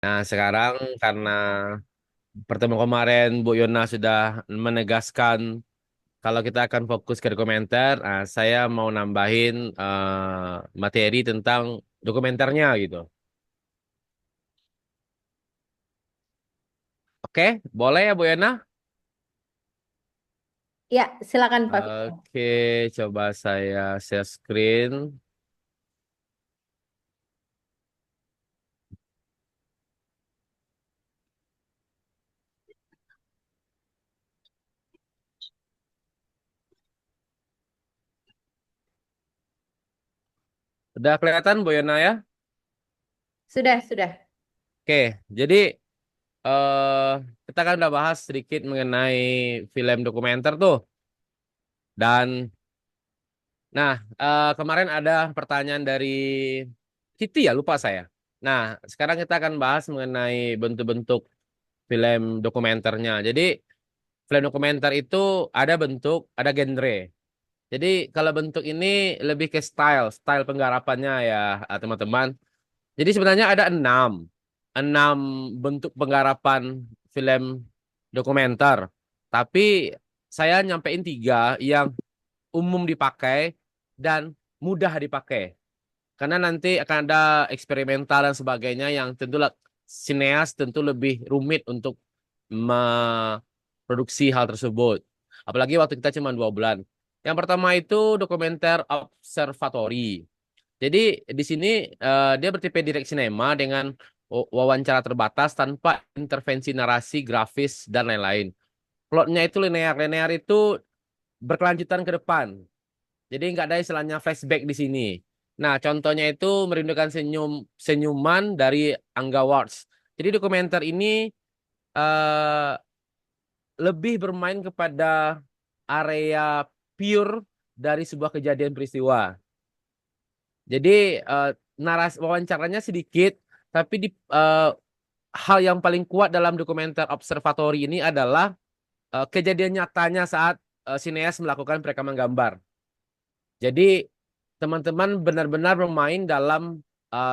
Nah, sekarang karena pertemuan kemarin Bu Yona sudah menegaskan kalau kita akan fokus ke dokumenter, saya mau nambahin materi tentang dokumenternya gitu. Oke, boleh ya Bu Yona? Ya, silakan Pak Vito. Oke, coba saya share screen. Udah kelihatan Bu Yona ya? Sudah, sudah. Oke, jadi eh kita kan udah bahas sedikit mengenai film dokumenter tuh. Dan kemarin ada pertanyaan dari Siti ya, lupa saya. Nah, sekarang kita akan bahas mengenai bentuk-bentuk film dokumenternya. Jadi, film dokumenter itu ada bentuk, ada genre. Jadi, kalau bentuk ini lebih ke style penggarapannya ya, teman-teman. Jadi sebenarnya ada enam bentuk penggarapan film dokumenter. Tapi saya nyampein tiga yang umum dipakai dan mudah dipakai. Karena nanti akan ada eksperimental dan sebagainya yang tentu sineas tentu lebih rumit untuk memproduksi hal tersebut. Apalagi waktu kita cuma 2 bulan. Yang pertama itu dokumenter observatory. Jadi di sini dia bertipe direct cinema dengan wawancara terbatas tanpa intervensi narasi, grafis, dan lain-lain. Plotnya itu linear. Linear itu berkelanjutan ke depan. Jadi nggak ada istilahnya flashback di sini. Nah, contohnya itu merindukan senyuman dari Angga Awards. Jadi dokumenter ini eh, lebih bermain kepada area pure dari sebuah kejadian peristiwa. Jadi narasi wawancaranya sedikit, tapi hal yang paling kuat dalam dokumenter observatory ini adalah kejadian nyatanya saat sineas melakukan perekaman gambar. Jadi teman-teman benar-benar bermain dalam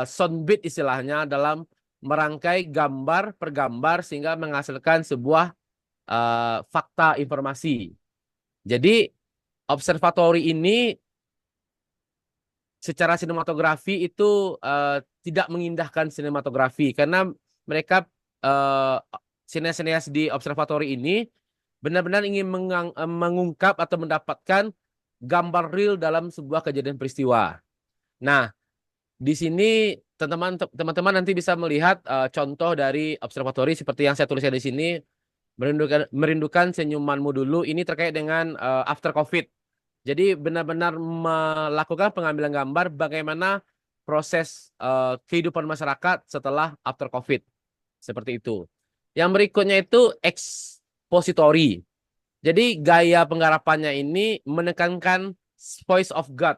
soundbit istilahnya dalam merangkai gambar per gambar sehingga menghasilkan sebuah fakta informasi. Jadi observatory ini secara sinematografi itu tidak mengindahkan sinematografi karena mereka uh, sineas-sineas di observatory ini benar-benar ingin mengungkap atau mendapatkan gambar real dalam sebuah kejadian peristiwa. Nah, di sini teman-teman nanti bisa melihat contoh dari observatory seperti yang saya tuliskan di sini, merindukan senyumanmu dulu. Ini terkait dengan after COVID. Jadi benar-benar melakukan pengambilan gambar bagaimana proses kehidupan masyarakat setelah after COVID. Seperti itu. Yang berikutnya itu expository. Jadi gaya penggarapannya ini menekankan voice of God.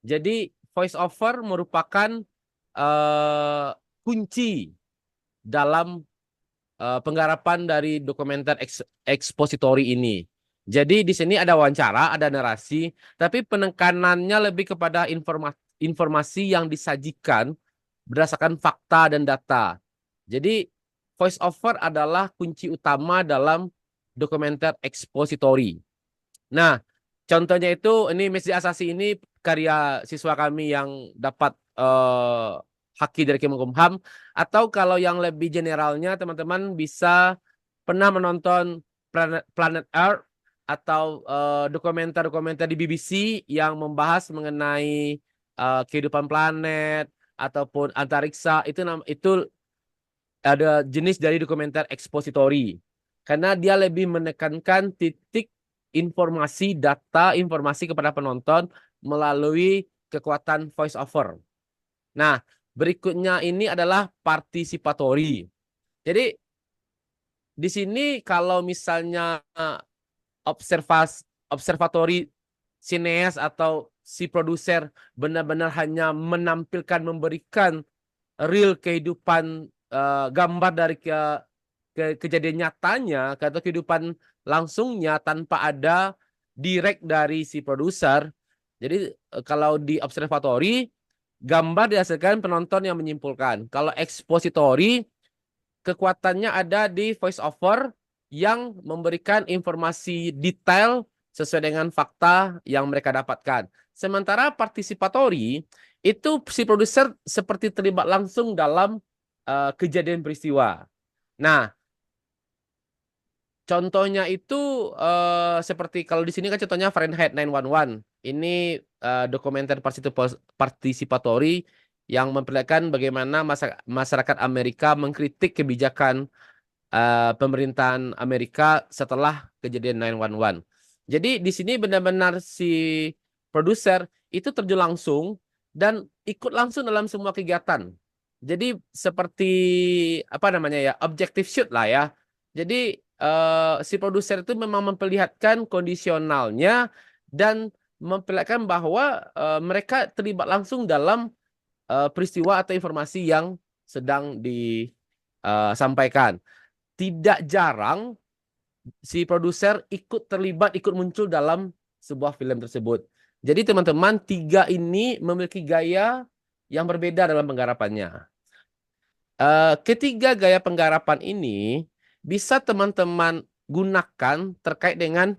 Jadi voice over merupakan eh, kunci dalam penggarapan dari dokumenter expository ini. Jadi di sini ada wawancara, ada narasi, tapi penekanannya lebih kepada informasi yang disajikan berdasarkan fakta dan data. Jadi voice over adalah kunci utama dalam dokumenter expository. Nah, contohnya itu ini Mesdi Asasi ini karya siswa kami yang dapat haki dari Kemenkumham, atau kalau yang lebih generalnya teman-teman bisa pernah menonton Planet Earth atau dokumenter-dokumenter di BBC yang membahas mengenai kehidupan planet ataupun antariksa itu ada jenis dari dokumenter expository karena dia lebih menekankan titik informasi data informasi kepada penonton melalui kekuatan voice over. Nah, berikutnya ini adalah participatory. Jadi di sini kalau misalnya observatory sineas atau si produser benar-benar hanya menampilkan memberikan real kehidupan gambar dari kejadian nyatanya atau kehidupan langsungnya tanpa ada direct dari si produser. Jadi kalau di observatory gambar dihasilkan penonton yang menyimpulkan. Kalau expository kekuatannya ada di voice over yang memberikan informasi detail sesuai dengan fakta yang mereka dapatkan. Sementara participatory itu si produser seperti terlibat langsung dalam kejadian peristiwa. Nah, contohnya itu seperti kalau di sini kan contohnya Fahrenheit 911. Ini dokumenter partisipatory yang memperlihatkan bagaimana masyarakat Amerika mengkritik kebijakan pemerintahan Amerika setelah kejadian 911. Jadi di sini benar-benar si produser itu terjun langsung dan ikut langsung dalam semua kegiatan. Jadi seperti apa namanya ya, objective shoot lah ya. Jadi si produser itu memang memperlihatkan kondisionalnya dan memperlihatkan bahwa mereka terlibat langsung dalam peristiwa atau informasi yang sedang disampaikan. Tidak jarang si produser ikut terlibat, ikut muncul dalam sebuah film tersebut. Jadi teman-teman, tiga ini memiliki gaya yang berbeda dalam penggarapannya. Ketiga gaya penggarapan ini bisa teman-teman gunakan terkait dengan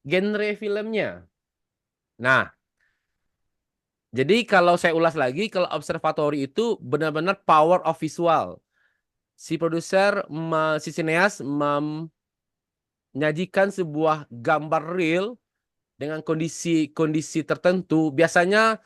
genre filmnya. Nah, jadi kalau saya ulas lagi, kalau observatory itu benar-benar power of visual. Si produser, si sineas menyajikan sebuah gambar real dengan kondisi-kondisi tertentu. Biasanya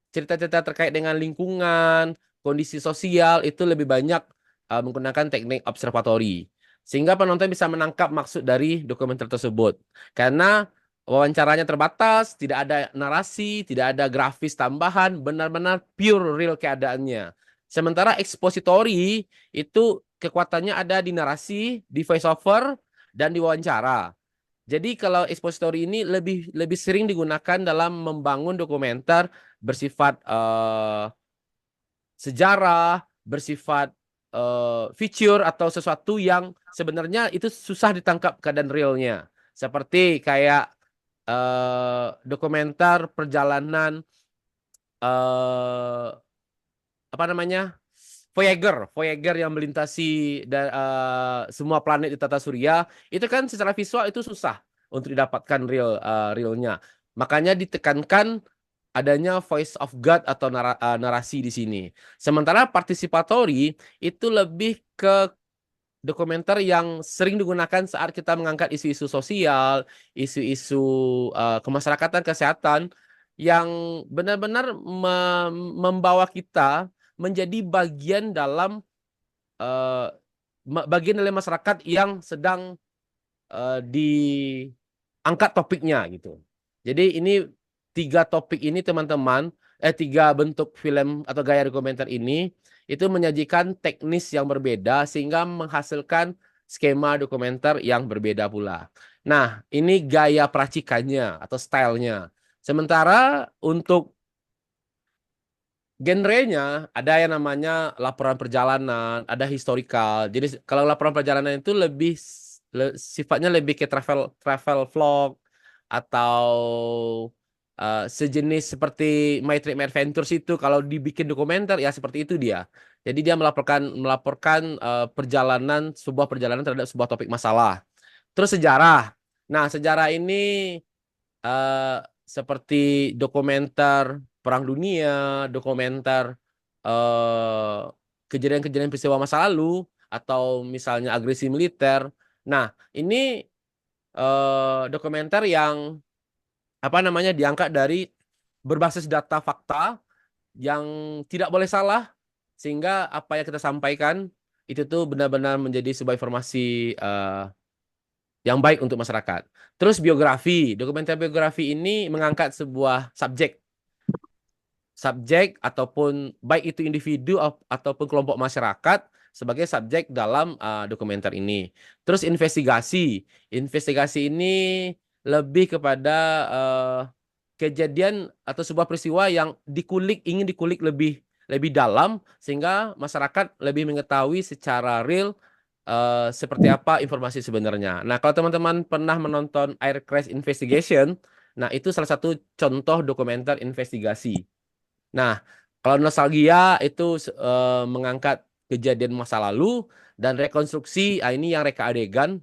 cerita-cerita terkait dengan lingkungan, kondisi sosial itu lebih banyak menggunakan teknik observatory. Sehingga penonton bisa menangkap maksud dari dokumenter tersebut. Karena wawancaranya terbatas, tidak ada narasi, tidak ada grafis tambahan, benar-benar pure real keadaannya. Sementara expository itu kekuatannya ada di narasi, di voice over, dan di wawancara. Jadi kalau expository ini lebih lebih sering digunakan dalam membangun dokumenter bersifat sejarah, bersifat feature atau sesuatu yang sebenarnya itu susah ditangkap keadaan realnya. Seperti kayak dokumenter perjalanan apa namanya? Voyager yang melintasi semua planet di tata surya, itu kan secara visual itu susah untuk didapatkan realnya. Makanya ditekankan adanya voice of God atau narasi di sini. Sementara participatory itu lebih ke dokumenter yang sering digunakan saat kita mengangkat isu-isu sosial, isu-isu kemasyarakatan, kesehatan yang benar-benar membawa kita menjadi bagian dalam eh, bagian dari masyarakat yang sedang diangkat topiknya gitu. Jadi ini tiga topik ini teman-teman, tiga bentuk film atau gaya dokumenter ini itu menyajikan teknis yang berbeda sehingga menghasilkan skema dokumenter yang berbeda pula. Nah, ini gaya peracikannya atau stylenya. Sementara untuk genrenya ada yang namanya laporan perjalanan, ada historical. Jadi kalau laporan perjalanan itu lebih sifatnya lebih ke travel travel vlog atau sejenis seperti My Trip My Adventures itu kalau dibikin dokumenter ya seperti itu dia. Jadi dia melaporkan melaporkan perjalanan sebuah perjalanan terhadap sebuah topik masalah. Terus sejarah. Nah, sejarah ini eh, seperti dokumenter Perang Dunia, dokumenter eh, kejadian-kejadian peristiwa masa lalu, atau misalnya agresi militer. Nah, ini dokumenter yang apa namanya diangkat dari berbasis data fakta yang tidak boleh salah, sehingga apa yang kita sampaikan itu tuh benar-benar menjadi sebuah informasi yang baik untuk masyarakat. Terus biografi, dokumenter biografi ini mengangkat sebuah subjek ataupun baik itu individu ataupun kelompok masyarakat sebagai subjek dalam dokumenter ini. Terus investigasi, investigasi ini lebih kepada kejadian atau sebuah peristiwa yang ingin dikulik lebih lebih dalam sehingga masyarakat lebih mengetahui secara real seperti apa informasi sebenarnya. Nah, kalau teman-teman pernah menonton Air Crash Investigation, nah itu salah satu contoh dokumenter investigasi. Nah, kalau nostalgia itu mengangkat kejadian masa lalu, dan rekonstruksi, ini yang reka adegan,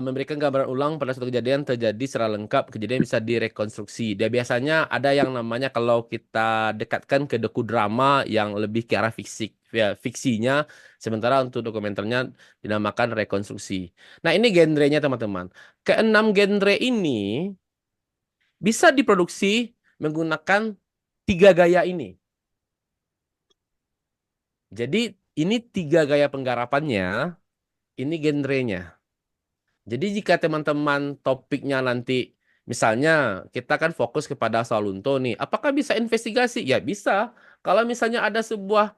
memberikan gambaran ulang pada suatu kejadian terjadi secara lengkap, kejadian bisa direkonstruksi. Dia biasanya ada yang namanya kalau kita dekatkan ke dokudrama yang lebih ke arah fiksinya, sementara untuk dokumenternya dinamakan rekonstruksi. Nah, ini genrenya teman-teman. Keenam genre ini bisa diproduksi menggunakan tiga gaya ini. Jadi ini tiga gaya penggarapannya, ini genrenya. Jadi jika teman-teman topiknya nanti, misalnya kita kan fokus kepada Salunto nih, apakah bisa investigasi? Ya bisa. Kalau misalnya ada sebuah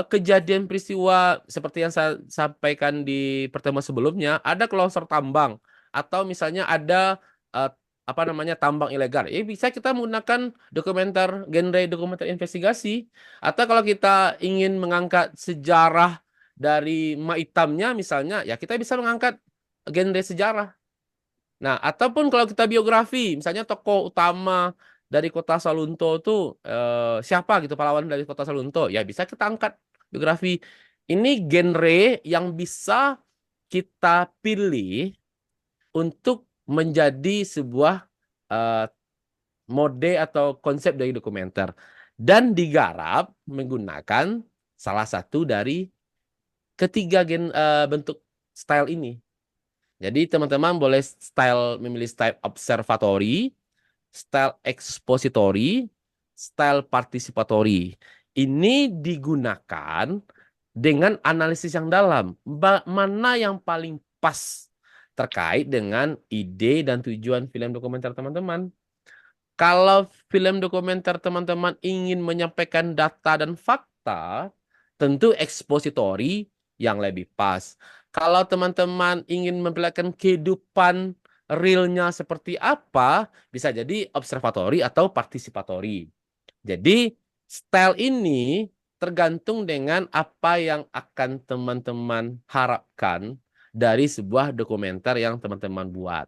kejadian peristiwa seperti yang saya sampaikan di pertemuan sebelumnya, ada longsor tambang atau misalnya ada eh, apa namanya tambang ilegal, bisa kita menggunakan genre dokumenter investigasi. Atau kalau kita ingin mengangkat sejarah dari Ma Hitamnya misalnya, ya kita bisa mengangkat genre sejarah. Nah, ataupun kalau kita biografi, misalnya tokoh utama dari kota Salunto itu siapa gitu, pahlawan dari kota Salunto, ya bisa kita angkat biografi. Ini genre yang bisa kita pilih untuk menjadi sebuah eh, mode atau konsep dari dokumenter dan digarap menggunakan salah satu dari ketiga bentuk style ini. Jadi teman-teman boleh memilih style observatory, style expository, style participatory. Ini digunakan dengan analisis yang dalam. Mana yang paling pas terkait dengan ide dan tujuan film dokumenter teman-teman. Kalau film dokumenter teman-teman ingin menyampaikan data dan fakta, tentu ekspositori yang lebih pas. Kalau teman-teman ingin memperlihatkan kehidupan realnya seperti apa, bisa jadi observatori atau partisipatori. Jadi, style ini tergantung dengan apa yang akan teman-teman harapkan dari sebuah dokumenter yang teman-teman buat.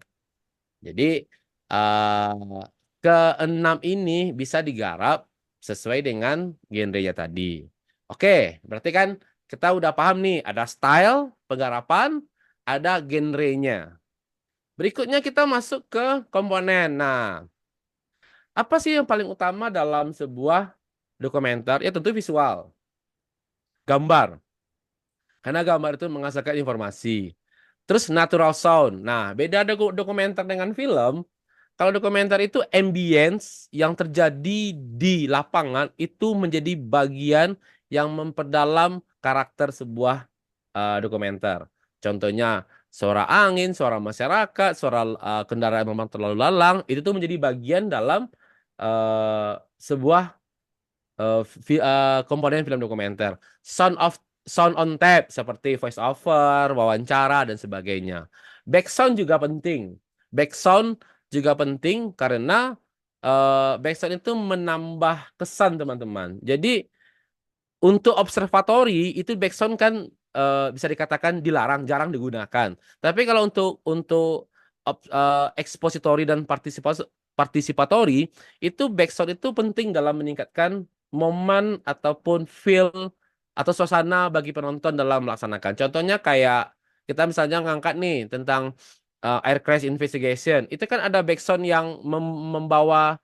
Jadi, eh, keenam ini bisa digarap sesuai dengan genrenya tadi. Oke, berarti kan kita udah paham nih, ada style penggarapan, ada genrenya. Berikutnya kita masuk ke komponen. Nah, apa sih yang paling utama dalam sebuah dokumenter? Ya tentu visual, gambar. Karena gambar itu menghasilkan informasi. Terus natural sound. Nah, beda dokumenter dengan film. Kalau dokumenter itu ambience yang terjadi di lapangan itu menjadi bagian yang memperdalam karakter sebuah dokumenter. Contohnya suara angin, suara masyarakat, suara kendaraan memang terlalu lalang, itu tuh menjadi bagian dalam sebuah komponen film dokumenter. Sound on tape seperti voice over, wawancara dan sebagainya. Background juga penting. Background juga penting karena background itu menambah kesan teman-teman. Jadi untuk observatory itu background kan bisa dikatakan dilarang, jarang digunakan. Tapi kalau untuk expository dan participatory itu background itu penting dalam meningkatkan momen ataupun feel atau suasana bagi penonton dalam melaksanakan. Contohnya kayak kita misalnya ngangkat nih tentang air crash investigation. Itu kan ada background yang membawa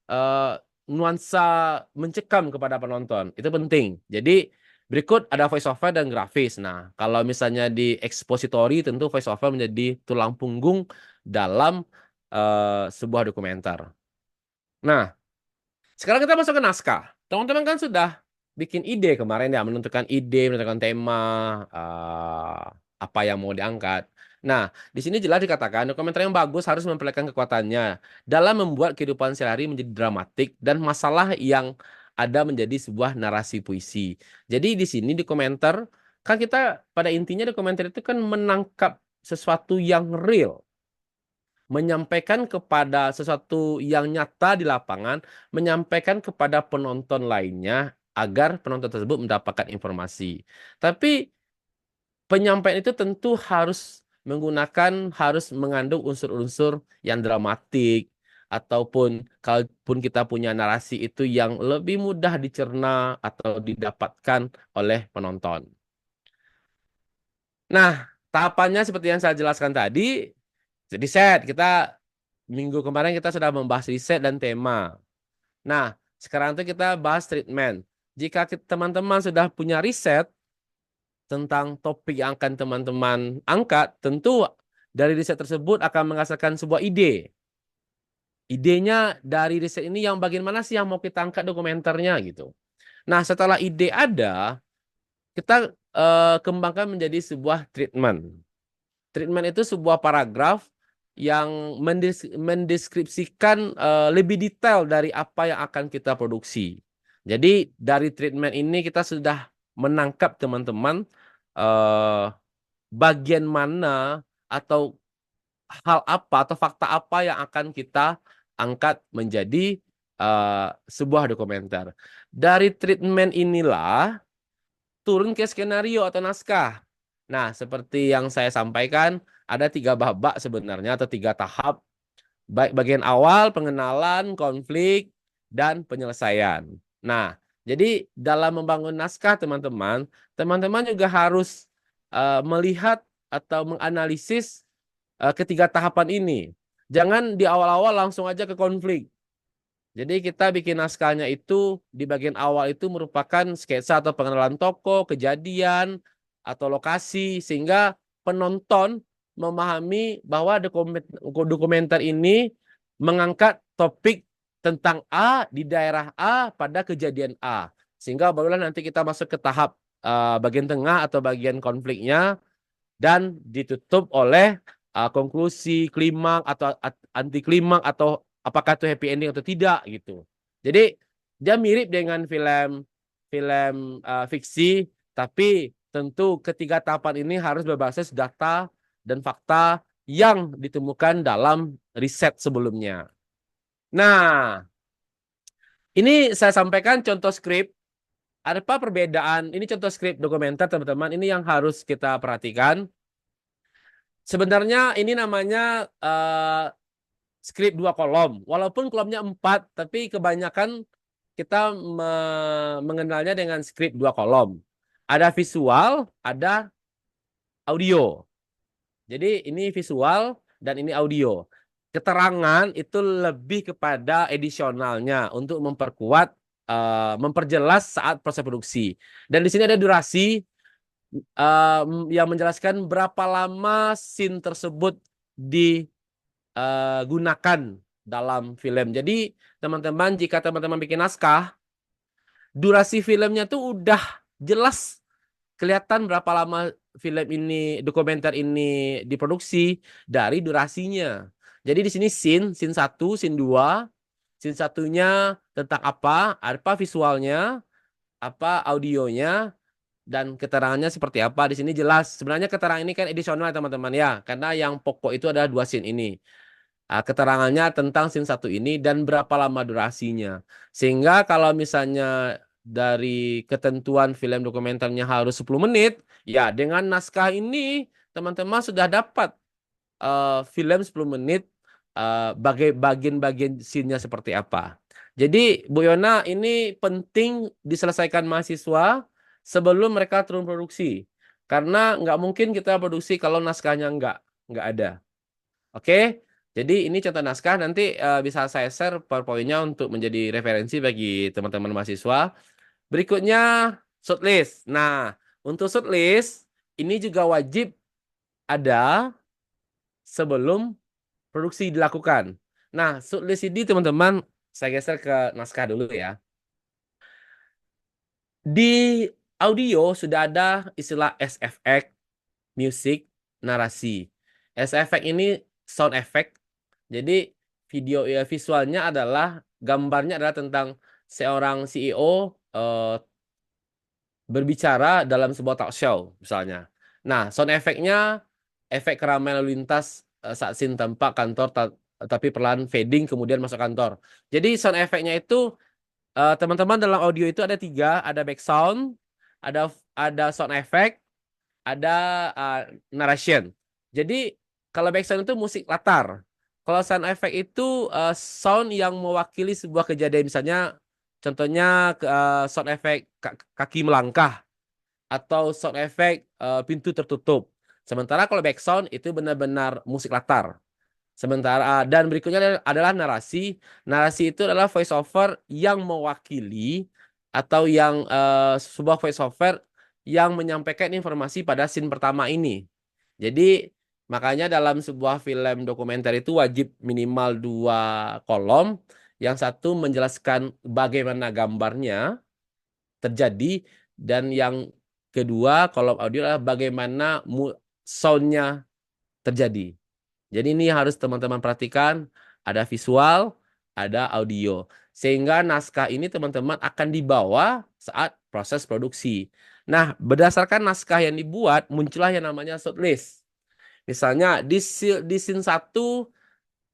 eh, nuansa mencekam kepada penonton. Itu penting. Jadi berikut ada voice over dan grafis. Nah, kalau misalnya di expository tentu voice over menjadi tulang punggung dalam sebuah dokumenter. Nah, sekarang kita masuk ke naskah. Teman-teman kan sudah bikin ide kemarin ya, menentukan tema, eh, apa yang mau diangkat. Nah, di sini jelas dikatakan dokumenter yang bagus harus memperlihatkan kekuatannya dalam membuat kehidupan sehari menjadi dramatik dan masalah yang ada menjadi sebuah narasi puisi. Jadi di sini di komentar kan kita pada intinya dokumenter itu kan menangkap sesuatu yang real, menyampaikan kepada sesuatu yang nyata di lapangan, menyampaikan kepada penonton lainnya agar penonton tersebut mendapatkan informasi. Tapi penyampaian itu tentu harus mengandung unsur-unsur yang dramatik, ataupun kalaupun kita punya narasi itu yang lebih mudah dicerna atau didapatkan oleh penonton. Nah, tahapannya seperti yang saya jelaskan tadi, riset. Kita minggu kemarin kita sudah membahas riset dan tema. Nah, sekarang itu kita bahas treatment. Jika teman-teman sudah punya riset tentang topik yang akan teman-teman angkat, tentu dari riset tersebut akan menghasilkan sebuah ide. Idenya dari riset ini yang bagian mana sih yang mau kita angkat dokumenternya gitu. Nah, setelah ide ada, kita kembangkan menjadi sebuah treatment. Treatment itu sebuah paragraf yang mendeskripsikan lebih detail dari apa yang akan kita produksi. Jadi dari treatment ini kita sudah menangkap teman-teman eh, bagian mana atau hal apa atau fakta apa yang akan kita angkat menjadi sebuah dokumenter. Dari treatment inilah turun ke skenario atau naskah. Nah, seperti yang saya sampaikan, ada 3 babak sebenarnya atau 3 tahap. Baik bagian awal, pengenalan, konflik, dan penyelesaian. Nah, jadi dalam membangun naskah teman-teman, teman-teman juga harus melihat atau menganalisis ketiga tahapan ini. Jangan di awal-awal langsung aja ke konflik. Jadi kita bikin naskahnya itu di bagian awal itu merupakan sketsa atau pengenalan tokoh, kejadian, atau lokasi sehingga penonton memahami bahwa dokumenter ini mengangkat topik tentang A di daerah A pada kejadian A. Sehingga barulah nanti kita masuk ke tahap bagian tengah atau bagian konfliknya dan ditutup oleh konklusi, klimaks atau anti klimaks atau apakah itu happy ending atau tidak gitu. Jadi dia mirip dengan film film fiksi, tapi tentu ketiga tahapan ini harus berbasis data dan fakta yang ditemukan dalam riset sebelumnya. Nah, ini saya sampaikan contoh skrip. Ada apa perbedaan? Ini contoh skrip dokumenter, teman-teman. Ini yang harus kita perhatikan. Sebenarnya ini namanya skrip 2 kolom. Walaupun kolomnya 4, tapi kebanyakan kita mengenalnya dengan skrip 2 kolom. Ada visual, ada audio. Jadi ini visual dan ini audio. Keterangan itu lebih kepada edisionalnya untuk memperkuat, memperjelas saat proses produksi. Dan di sini ada durasi yang menjelaskan berapa lama scene tersebut digunakan dalam film. Jadi teman-teman, jika teman-teman bikin naskah, durasi filmnya tuh udah jelas kelihatan berapa lama film ini, dokumenter ini diproduksi dari durasinya. Jadi di sini scene 1, scene 2, scene satunya tentang apa visualnya, apa audionya, dan keterangannya seperti apa. Di sini jelas. Sebenarnya keterangan ini kan edisional teman-teman ya, karena yang pokok itu adalah 2 scene ini. Keterangannya tentang scene 1 ini dan berapa lama durasinya. Sehingga kalau misalnya dari ketentuan film dokumenternya harus 10 menit, ya dengan naskah ini teman-teman sudah dapat film 10 menit bagian-bagian scene-nya seperti apa. Jadi Bu Yona, ini penting diselesaikan mahasiswa sebelum mereka turun produksi. Karena nggak mungkin kita produksi kalau naskahnya nggak ada. Oke? Jadi ini contoh naskah, nanti bisa saya share PowerPoint-nya untuk menjadi referensi bagi teman-teman mahasiswa. Berikutnya shortlist. Nah, untuk shortlist ini juga wajib ada sebelum produksi dilakukan. Nah, shortlist ini teman-teman, saya geser ke naskah dulu ya. Di audio sudah ada istilah SFX, music, narasi. SFX ini sound effect. Jadi video ya visualnya adalah gambarnya adalah tentang seorang CEO berbicara dalam sebuah talk show misalnya. Nah, sound efeknya efek keramaian lalu lintas saat scene tampak kantor tapi perlahan fading kemudian masuk kantor. Jadi sound efeknya itu teman-teman dalam audio itu ada 3, ada background, ada sound effect, ada narration. Jadi kalau background itu musik latar. Kalau sound effect itu sound yang mewakili sebuah kejadian, misalnya contohnya sound effect kaki melangkah atau sound effect pintu tertutup. Sementara kalau background itu benar-benar musik latar. Sementara dan berikutnya adalah narasi. Narasi itu adalah voice over yang mewakili atau yang sebuah voice over yang menyampaikan informasi pada scene pertama ini. Jadi makanya dalam sebuah film dokumenter itu wajib minimal 2 kolom. Yang satu menjelaskan bagaimana gambarnya terjadi dan yang kedua kolom audio adalah bagaimana soundnya terjadi. Jadi ini harus teman-teman perhatikan, ada visual, ada audio. Sehingga naskah ini teman-teman akan dibawa saat proses produksi. Nah, berdasarkan naskah yang dibuat, muncullah yang namanya shortlist. Misalnya di scene 1,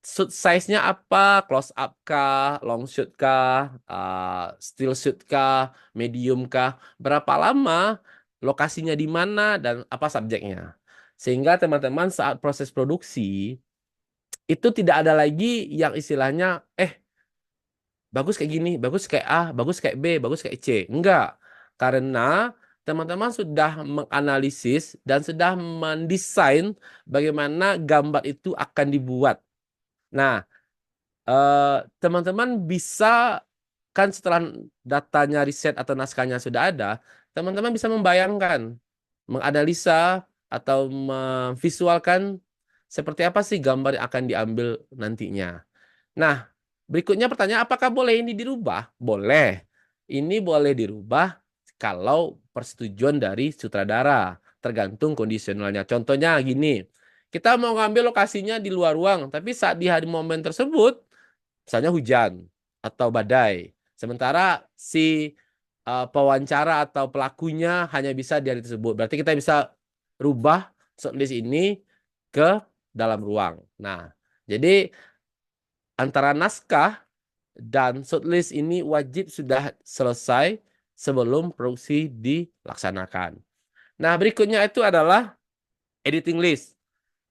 shoot size-nya apa? Close up kah? Long shoot kah? Still shoot kah? Medium kah? Berapa lama? Lokasinya di mana? Dan apa subjeknya? Sehingga teman-teman saat proses produksi, itu tidak ada lagi yang istilahnya bagus kayak gini, bagus kayak A, bagus kayak B, bagus kayak C. Enggak. Karena teman-teman sudah menganalisis dan sudah mendesain bagaimana gambar itu akan dibuat. Nah, teman-teman bisa kan setelah datanya riset atau naskahnya sudah ada, teman-teman bisa membayangkan, menganalisa atau memvisualkan seperti apa sih gambar yang akan diambil nantinya. Nah, berikutnya pertanyaan, apakah boleh ini dirubah? Boleh. Ini boleh dirubah kalau persetujuan dari sutradara, tergantung kondisionalnya. Contohnya gini, kita mau ngambil lokasinya di luar ruang, tapi saat di hari momen tersebut, misalnya hujan atau badai. Sementara si pewawancara atau pelakunya hanya bisa di hari tersebut. Berarti kita bisa rubah shortlist ini ke dalam ruang. Nah, jadi antara naskah dan shortlist ini wajib sudah selesai sebelum produksi dilaksanakan. Nah, berikutnya itu adalah editing list.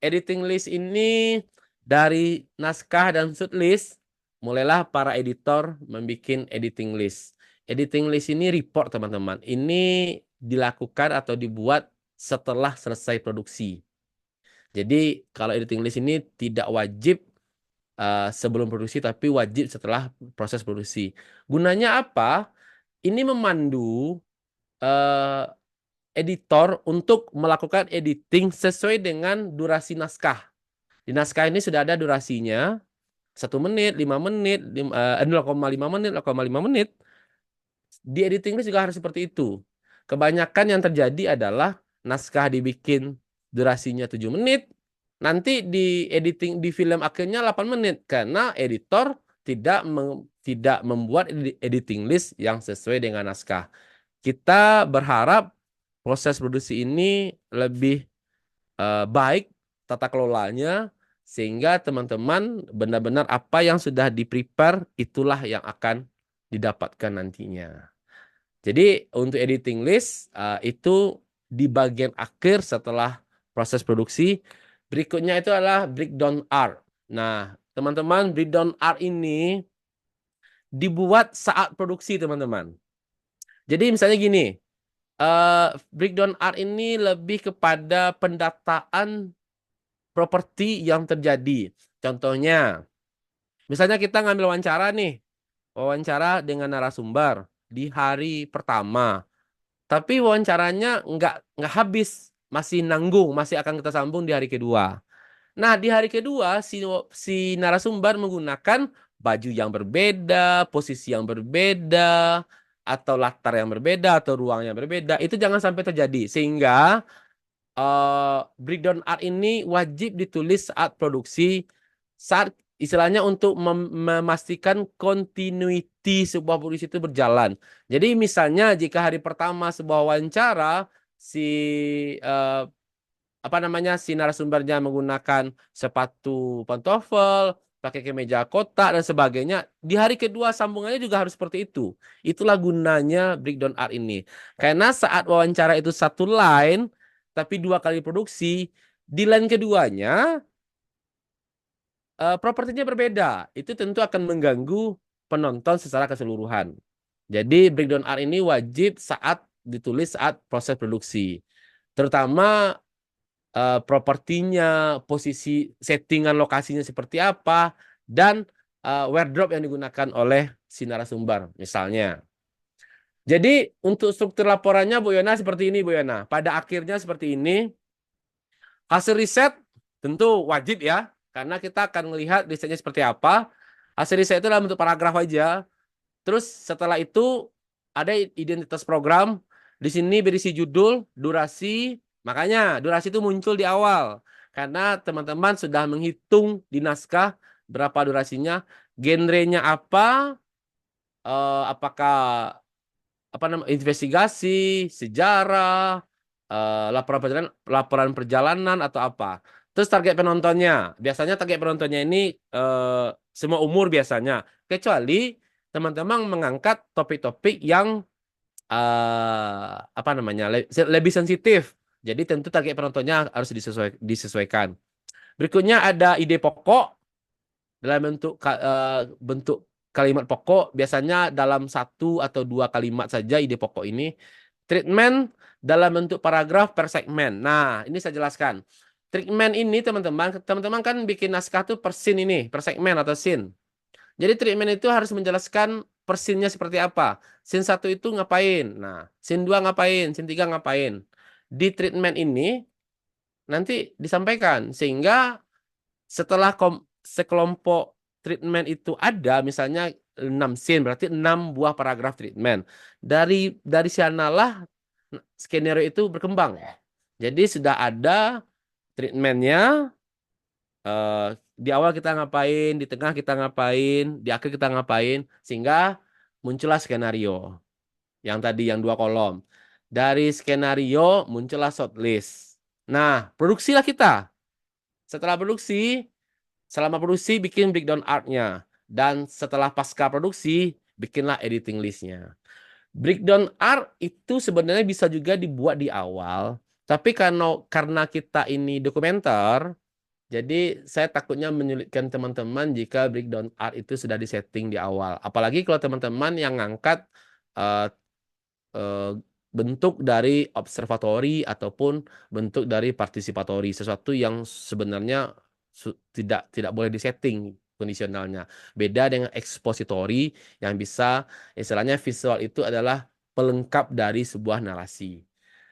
Editing list ini dari naskah dan shortlist, mulailah para editor membuat editing list. Editing list ini report, teman-teman. Ini dilakukan atau dibuat setelah selesai produksi. Jadi, kalau editing list ini tidak wajib sebelum produksi, tapi wajib setelah proses produksi. Gunanya apa? Ini memandu uh, editor untuk melakukan editing sesuai dengan durasi naskah. Di naskah ini sudah ada durasinya, 1 menit, 5 menit, 0,5 menit, 0,5 menit. Di editing list juga harus seperti itu. Kebanyakan yang terjadi adalah naskah dibikin durasinya 7 menit, nanti di editing di film akhirnya 8 menit karena editor tidak membuat editing list yang sesuai dengan naskah. Kita berharap proses produksi ini lebih baik tata kelolanya sehingga teman-teman benar-benar apa yang sudah di-prepare itulah yang akan didapatkan nantinya. Jadi untuk editing list itu di bagian akhir setelah proses produksi. Berikutnya itu adalah breakdown art. Nah, teman-teman, breakdown art ini dibuat saat produksi, teman-teman. Jadi misalnya gini, breakdown art ini lebih kepada pendataan properti yang terjadi. Contohnya, misalnya kita ngambil wawancara nih, wawancara dengan narasumber di hari pertama. Tapi wawancaranya nggak habis, masih nanggung, masih akan kita sambung di hari kedua. Nah, di hari kedua si narasumber menggunakan baju yang berbeda, posisi yang berbeda, atau latar yang berbeda, atau ruang yang berbeda. Itu jangan sampai terjadi. Sehingga breakdown art ini wajib ditulis saat produksi, saat istilahnya untuk memastikan continuity sebuah produksi itu berjalan. Jadi misalnya jika hari pertama sebuah wawancara si eh, apa namanya si narasumbernya menggunakan sepatu pantofel, pakai kemeja kotak dan sebagainya, di hari kedua sambungannya juga harus seperti itu. Itulah gunanya breakdown art ini. Karena saat wawancara itu satu line tapi 2 kali produksi, di line keduanya propertinya berbeda. Itu tentu akan mengganggu penonton secara keseluruhan. Jadi breakdown art ini wajib saat ditulis saat proses produksi. Terutama propertinya, posisi settingan lokasinya seperti apa, dan wardrobe yang digunakan oleh si narasumber, misalnya. Jadi untuk struktur laporannya Bu Yona seperti ini Bu Yona. Pada akhirnya seperti ini. Hasil riset tentu wajib ya, karena kita akan melihat risetnya seperti apa. Hasil riset itu dalam bentuk paragraf aja. Terus setelah itu ada identitas program. Di sini berisi judul, durasi. Makanya durasi itu muncul di awal. Karena teman-teman sudah menghitung di naskah berapa durasinya, genrenya apa, apakah apa namanya investigasi, sejarah, laporan perjalanan atau apa. Terus target penontonnya, biasanya target penontonnya ini semua umur biasanya, kecuali teman-teman mengangkat topik-topik yang apa namanya lebih sensitif. Jadi tentu target penontonnya harus disesuaikan. Berikutnya ada ide pokok dalam bentuk kalimat pokok, biasanya dalam satu atau dua kalimat saja ide pokok ini. Treatment dalam bentuk paragraf per segmen. Nah, ini saya jelaskan. Treatment ini teman-teman kan bikin naskah tuh per scene ini, per segmen atau scene. Jadi treatment itu harus menjelaskan per scene-nya seperti apa. Scene satu itu ngapain. Nah, scene 2 ngapain, scene 3 ngapain. Di treatment ini nanti disampaikan sehingga setelah sekelompok treatment itu ada, misalnya 6 scene, berarti 6 buah paragraf treatment. Dari sanalah skenario itu berkembang. Jadi sudah ada treatmentnya, eh, di awal kita ngapain, di tengah kita ngapain, di akhir kita ngapain, sehingga muncullah skenario yang tadi yang 2 kolom. Dari skenario muncullah shortlist. Nah, produksilah kita. Setelah produksi, selama produksi bikin breakdown artnya. Dan setelah pasca produksi, bikinlah editing listnya. Breakdown art itu sebenarnya bisa juga dibuat di awal. Tapi karena kita ini dokumenter, jadi saya takutnya menyulitkan teman-teman jika breakdown art itu sudah disetting di awal. Apalagi kalau teman-teman yang ngangkat eh, eh, bentuk dari observatory ataupun bentuk dari partisipatory, sesuatu yang sebenarnya tidak boleh disetting kondisionalnya. Beda dengan expository yang bisa istilahnya visual itu adalah pelengkap dari sebuah narasi.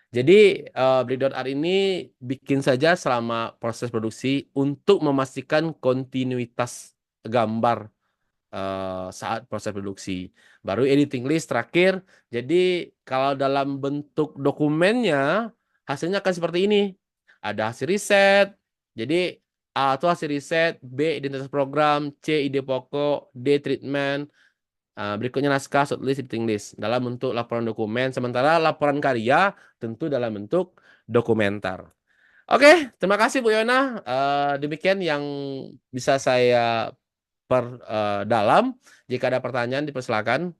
Jadi breakdown art ini bikin saja selama proses produksi untuk memastikan kontinuitas gambar saat proses produksi. Baru editing list terakhir. Jadi kalau dalam bentuk dokumennya hasilnya akan seperti ini. Ada hasil riset. Jadi A itu hasil riset, B identitas program, C ide pokok, D treatment, berikutnya naskah, shortlist, editing list dalam bentuk laporan dokumen. Sementara laporan karya tentu dalam bentuk dokumenter. Oke, terima kasih Bu Yona. Demikian yang bisa saya dalam. Jika ada pertanyaan dipersilakan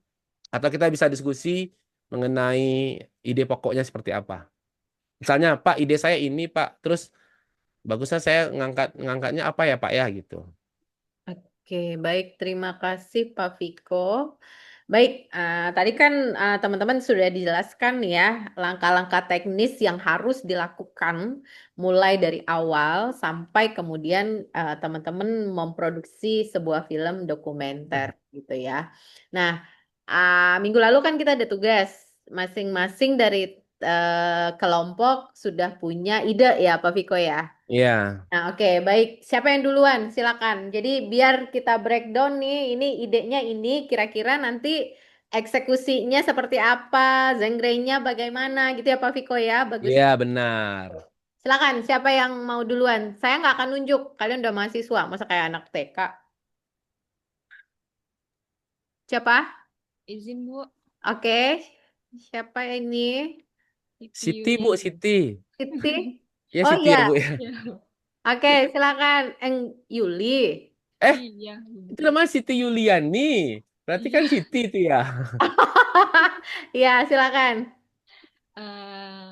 atau kita bisa diskusi mengenai ide pokoknya seperti apa. Misalnya, Pak, ide saya ini, Pak. Terus bagusnya saya ngangkatnya apa ya, Pak ya gitu. Oke, baik. Terima kasih Pak Viko. Baik, tadi kan teman-teman sudah dijelaskan ya langkah-langkah teknis yang harus dilakukan mulai dari awal sampai kemudian teman-teman memproduksi sebuah film dokumenter gitu ya. Nah, minggu lalu kan kita ada tugas masing-masing dari kelompok sudah punya ide ya Pak Viko ya. Iya. Nah, oke, baik. Siapa yang duluan? Silakan. Jadi biar kita breakdown nih, ini idenya ini kira-kira nanti eksekusinya seperti apa, genre-nya bagaimana gitu ya Pak Viko ya. Bagus. Iya, benar. Silakan, siapa yang mau duluan? Saya nggak akan nunjuk. Kalian udah mahasiswa, masa kayak anak TK. Siapa? Izin Bu, Oke. Siapa ini? Siti Siti, Yuli. Bu, Siti. Siti? Ya, Oh Siti iya. ya, Bu ya. Ya, Oke, silakan. Yuli. Eh, iya, itu namanya Siti Yuliani. Berarti iya. kan Siti itu ya. Iya, silakan. Eh,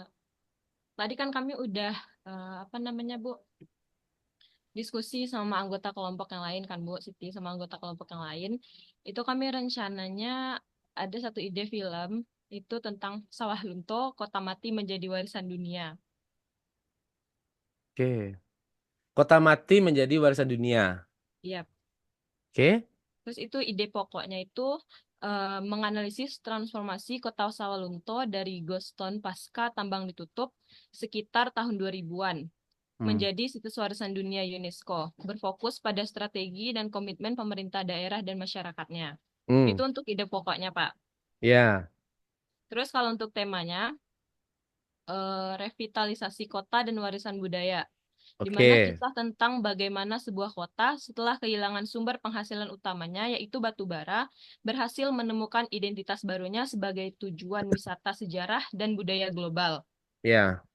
Tadi kan kami udah apa namanya Bu diskusi sama anggota kelompok yang lain kan Bu Siti, sama anggota kelompok yang lain, itu kami rencananya ada satu ide film itu tentang Sawah Lunto, Kota Mati Menjadi Warisan Dunia. Oke. Kota mati menjadi warisan dunia. Iya. Oke. Terus itu ide pokoknya itu menganalisis transformasi Kota Sawalunto dari ghost town pasca tambang ditutup sekitar tahun 2000-an Hmm. menjadi situs warisan dunia UNESCO, berfokus pada strategi dan komitmen pemerintah daerah dan masyarakatnya. Hmm. Itu untuk ide pokoknya, Pak. Ya. Terus kalau untuk temanya, revitalisasi kota dan warisan budaya, di mana Oke. kisah tentang bagaimana sebuah kota setelah kehilangan sumber penghasilan utamanya, yaitu batu bara, berhasil menemukan identitas barunya sebagai tujuan wisata sejarah dan budaya global. Ya.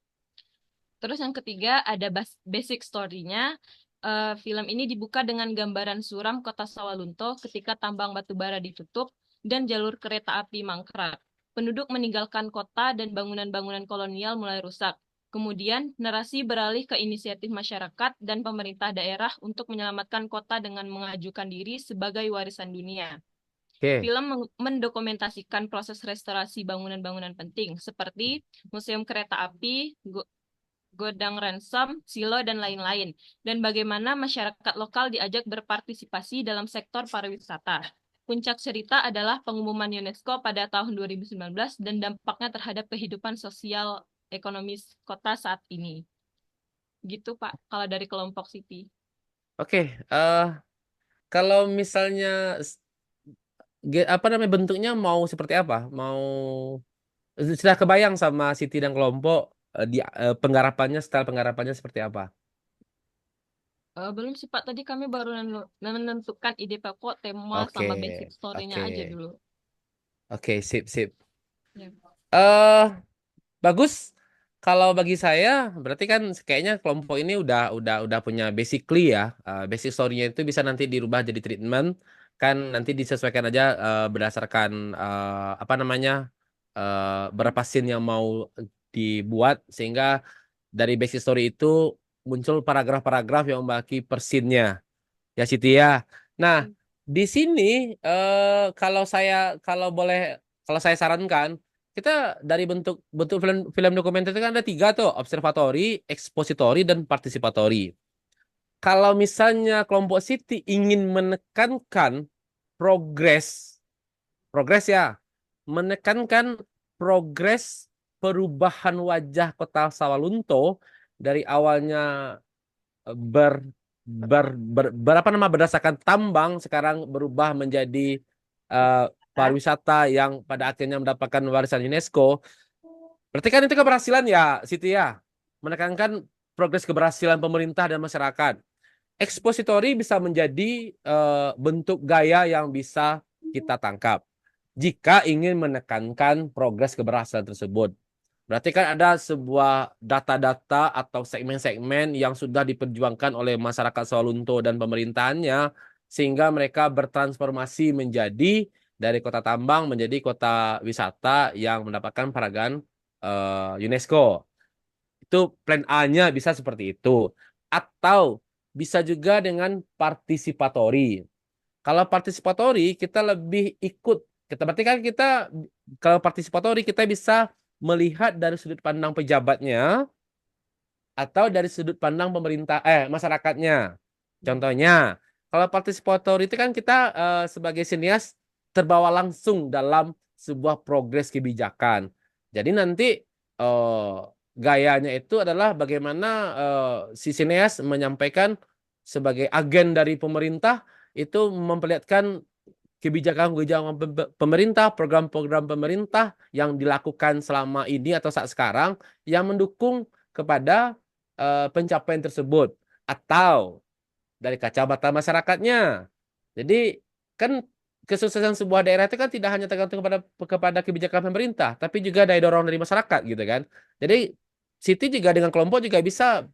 Terus yang ketiga ada basic story-nya. Film ini dibuka dengan gambaran suram kota Sawalunto ketika tambang batu bara ditutup dan jalur kereta api mangkrak. Penduduk meninggalkan kota dan bangunan-bangunan kolonial mulai rusak. Kemudian, narasi beralih ke inisiatif masyarakat dan pemerintah daerah untuk menyelamatkan kota dengan mengajukan diri sebagai warisan dunia. Oke. Film mendokumentasikan proses restorasi bangunan-bangunan penting seperti Museum Kereta Api, Godang Ransom, Silo, dan lain-lain, dan bagaimana masyarakat lokal diajak berpartisipasi dalam sektor pariwisata. Puncak cerita adalah pengumuman UNESCO pada tahun 2019 dan dampaknya terhadap kehidupan sosial ekonomis kota saat ini. Gitu, Pak, kalau dari kelompok Siti. Oke. Kalau misalnya apa namanya bentuknya mau seperti apa? Mau sudah kebayang sama Siti dan kelompok di penggarapannya, style penggarapannya seperti apa? Belum sih, Pak. Tadi kami baru menentukan ide pokok, tema, Oke. sama basic story-nya Oke. aja dulu. Oke, sip, sip. Ya. eh Bagus. Kalau bagi saya, berarti kan kayaknya kelompok ini udah punya basically ya, basic story-nya itu bisa nanti dirubah jadi treatment, kan nanti disesuaikan aja berdasarkan apa namanya berapa scene yang mau dibuat sehingga dari basic story itu muncul paragraf-paragraf yang membagi per scene-nya. Ya Siti ya. Nah, di sini kalau saya sarankan kita dari bentuk bentuk film film dokumenter itu kan ada tiga tuh, observatory, expository, dan participatory. Kalau misalnya kelompok Siti ingin menekankan progres, progres ya, menekankan progres perubahan wajah kota Sawalunto dari awalnya ber, berapa nama berdasarkan tambang sekarang berubah menjadi eh, pariwisata yang pada akhirnya mendapatkan warisan UNESCO. Berarti kan itu keberhasilan ya, Siti ya, menekankan progres keberhasilan pemerintah dan masyarakat. Expository bisa menjadi bentuk gaya yang bisa kita tangkap jika ingin menekankan progres keberhasilan tersebut. Berarti kan ada sebuah data-data atau segmen-segmen yang sudah diperjuangkan oleh masyarakat Sawalunto dan pemerintahannya sehingga mereka bertransformasi menjadi dari kota tambang menjadi kota wisata yang mendapatkan penghargaan UNESCO. Itu plan A-nya bisa seperti itu. Atau bisa juga dengan partisipatory. Kalau partisipatory kita lebih ikut. Kita berarti kan kita kalau partisipatory kita bisa melihat dari sudut pandang pejabatnya atau dari sudut pandang pemerintah masyarakatnya. Contohnya, kalau partisipator itu kan kita sebagai sinias terbawa langsung dalam sebuah progres kebijakan. Jadi nanti eh, gayanya itu adalah bagaimana si sinias menyampaikan sebagai agen dari pemerintah itu memperlihatkan kebijakan-kebijakan pemerintah, program-program pemerintah yang dilakukan selama ini atau saat sekarang yang mendukung kepada pencapaian tersebut atau dari kacamata masyarakatnya. Jadi kan kesuksesan sebuah daerah itu kan tidak hanya tergantung kepada kebijakan pemerintah, tapi juga daya dorong dari masyarakat gitu kan. Jadi Siti juga dengan kelompok juga bisa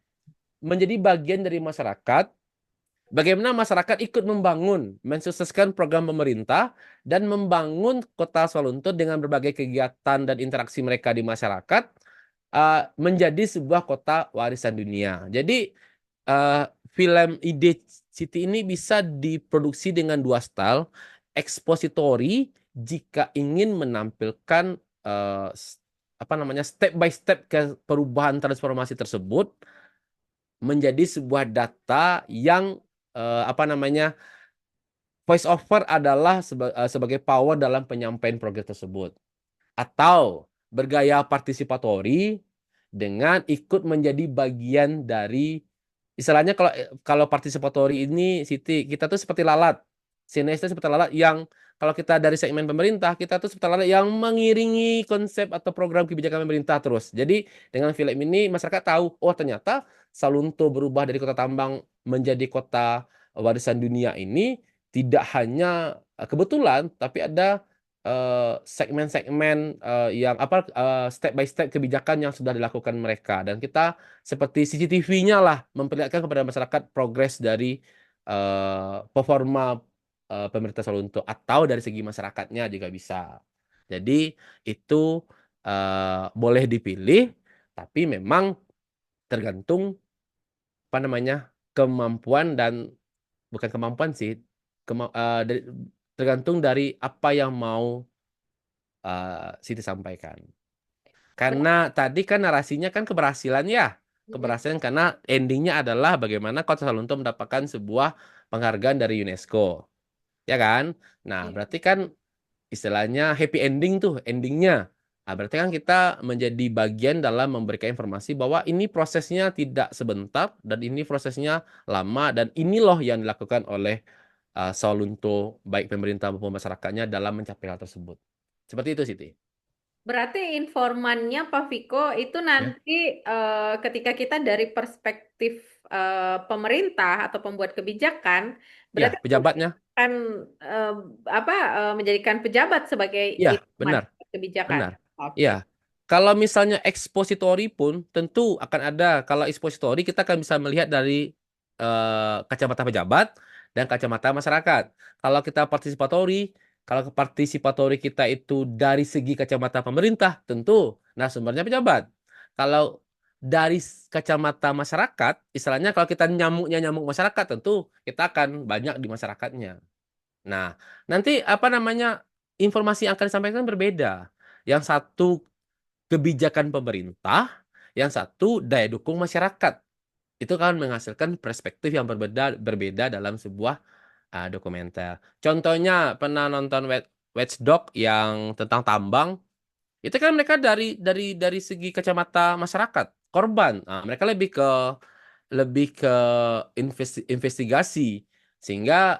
menjadi bagian dari masyarakat. Bagaimana masyarakat ikut membangun, mensukseskan program pemerintah dan membangun kota Sawalunto dengan berbagai kegiatan dan interaksi mereka di masyarakat menjadi sebuah kota warisan dunia. Jadi film ide Siti ini bisa diproduksi dengan dua style, ekspositori jika ingin menampilkan apa namanya step by step ke perubahan transformasi tersebut menjadi sebuah data yang apa namanya voice over adalah sebagai power dalam penyampaian progres tersebut atau bergaya partisipatori dengan ikut menjadi bagian dari istilahnya kalau kalau partisipatori ini Siti kita tuh seperti lalat. Sineas itu seperti lalat yang kalau kita dari segmen pemerintah kita tuh seperti lalat yang mengiringi konsep atau program kebijakan pemerintah terus. Jadi dengan film ini masyarakat tahu oh ternyata Salunto berubah dari kota tambang menjadi kota warisan dunia ini tidak hanya kebetulan tapi ada segmen-segmen yang apa step by step kebijakan yang sudah dilakukan mereka dan kita seperti CCTV-nya lah memperlihatkan kepada masyarakat progres dari performa pemerintah Salunto atau dari segi masyarakatnya juga bisa. Jadi itu boleh dipilih tapi memang tergantung apa namanya kemampuan dan bukan kemampuan sih tergantung dari apa yang mau Siti sampaikan. Karena tadi kan narasinya kan keberhasilan ya. Keberhasilan karena endingnya adalah bagaimana Kota Salunto mendapatkan sebuah penghargaan dari UNESCO. Ya kan? Nah, berarti kan istilahnya happy ending tuh endingnya. Nah, berarti kan kita menjadi bagian dalam memberikan informasi bahwa ini prosesnya tidak sebentar dan ini prosesnya lama dan ini loh yang dilakukan oleh Salunto baik pemerintah maupun masyarakatnya dalam mencapai hal tersebut. Seperti itu, Siti. Berarti informannya Pak Viko itu Ya, nanti ketika kita dari perspektif pemerintah atau pembuat kebijakan, ya berarti pejabatnya. akan apa menjadikan pejabat sebagai Ya, informan benar, kebijakan. benar. Oke. Ya, kalau misalnya ekspositori pun tentu akan ada. Kalau ekspositori kita akan bisa melihat dari kacamata pejabat dan kacamata masyarakat. Kalau kita partisipatori, kalau partisipatori kita itu dari segi kacamata pemerintah, tentu narasumbernya pejabat. Kalau dari kacamata masyarakat, istilahnya kalau kita nyamuknya nyamuk masyarakat, tentu kita akan banyak di masyarakatnya. Nah, nanti apa namanya informasi yang akan disampaikan berbeda. Yang satu kebijakan pemerintah, yang satu daya dukung masyarakat. Itu kan menghasilkan perspektif yang berbeda dalam sebuah dokumenter. Contohnya pernah nonton Watchdog yang tentang tambang, itu kan mereka dari segi kacamata masyarakat, korban. Nah, mereka lebih ke investigasi sehingga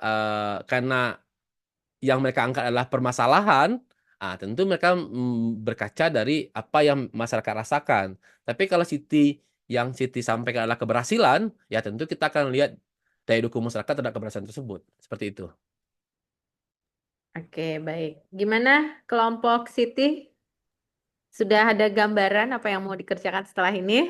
karena yang mereka angkat adalah permasalahan, tentu mereka berkaca dari apa yang masyarakat rasakan. Tapi kalau yang Siti sampaikan adalah keberhasilan, ya tentu kita akan lihat daya dukung masyarakat terhadap keberhasilan tersebut. Seperti itu. Oke, baik. Gimana kelompok Siti? Sudah ada gambaran apa yang mau dikerjakan setelah ini?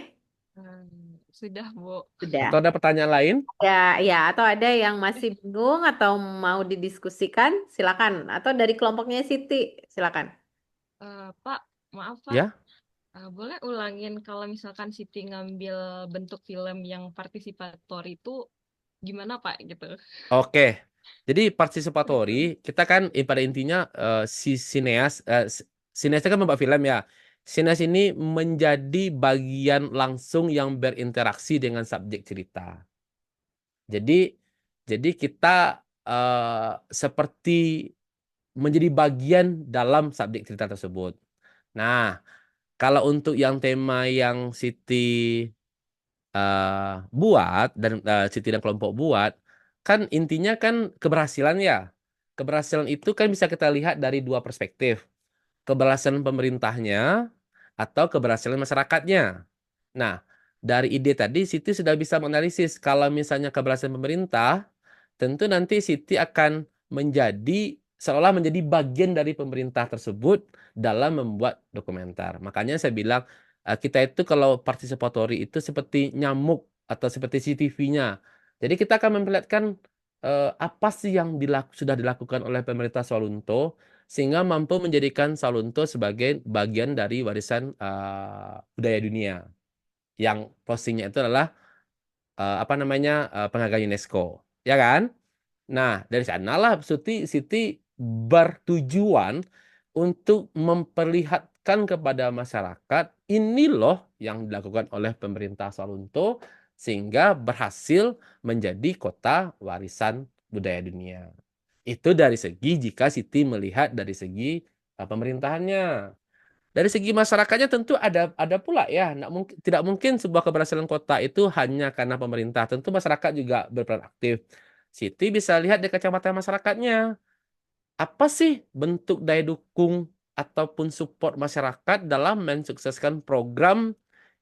Sudah, Bu. Sudah. Atau ada pertanyaan lain? Ya, ya, atau ada yang masih bingung atau mau didiskusikan, silakan. Atau dari kelompoknya Siti, silakan. Pak, maaf Pak. Ya, Boleh ulangin kalau misalkan Siti ngambil bentuk film yang partisipator itu gimana Pak gitu? oke. Jadi partisipatori, kita kan pada intinya si sineas itu kan membuat film ya. Sineas ini menjadi bagian langsung yang berinteraksi dengan subjek cerita. Jadi kita seperti menjadi bagian dalam subjek cerita tersebut. Nah, kalau untuk yang tema yang Siti buat dan Siti dan kelompok buat, kan intinya kan keberhasilan ya. Keberhasilan itu kan bisa kita lihat dari dua perspektif. Keberhasilan pemerintahnya atau keberhasilan masyarakatnya. Nah, dari ide tadi Siti sudah bisa menganalisis kalau misalnya keberhasilan pemerintah, tentu nanti Siti akan seolah menjadi bagian dari pemerintah tersebut dalam membuat dokumenter. Makanya saya bilang kita itu kalau participatory itu seperti nyamuk atau seperti CCTV-nya. Jadi kita akan memperlihatkan apa sih yang sudah dilakukan oleh pemerintah Salunto sehingga mampu menjadikan Salunto sebagai bagian dari warisan budaya dunia. Yang postingnya itu adalah penghargaan UNESCO, ya kan? Nah, dari sanalah Siti bertujuan untuk memperlihatkan kepada masyarakat ini loh yang dilakukan oleh pemerintah Sawalunto sehingga berhasil menjadi kota warisan budaya dunia. Itu dari segi jika Siti melihat dari segi pemerintahannya. Dari segi masyarakatnya tentu ada pula ya, tidak mungkin sebuah keberhasilan kota itu hanya karena pemerintah. Tentu masyarakat juga berperan aktif. Siti bisa lihat di kacamata masyarakatnya. Apa sih bentuk daya dukung ataupun support masyarakat dalam mensukseskan program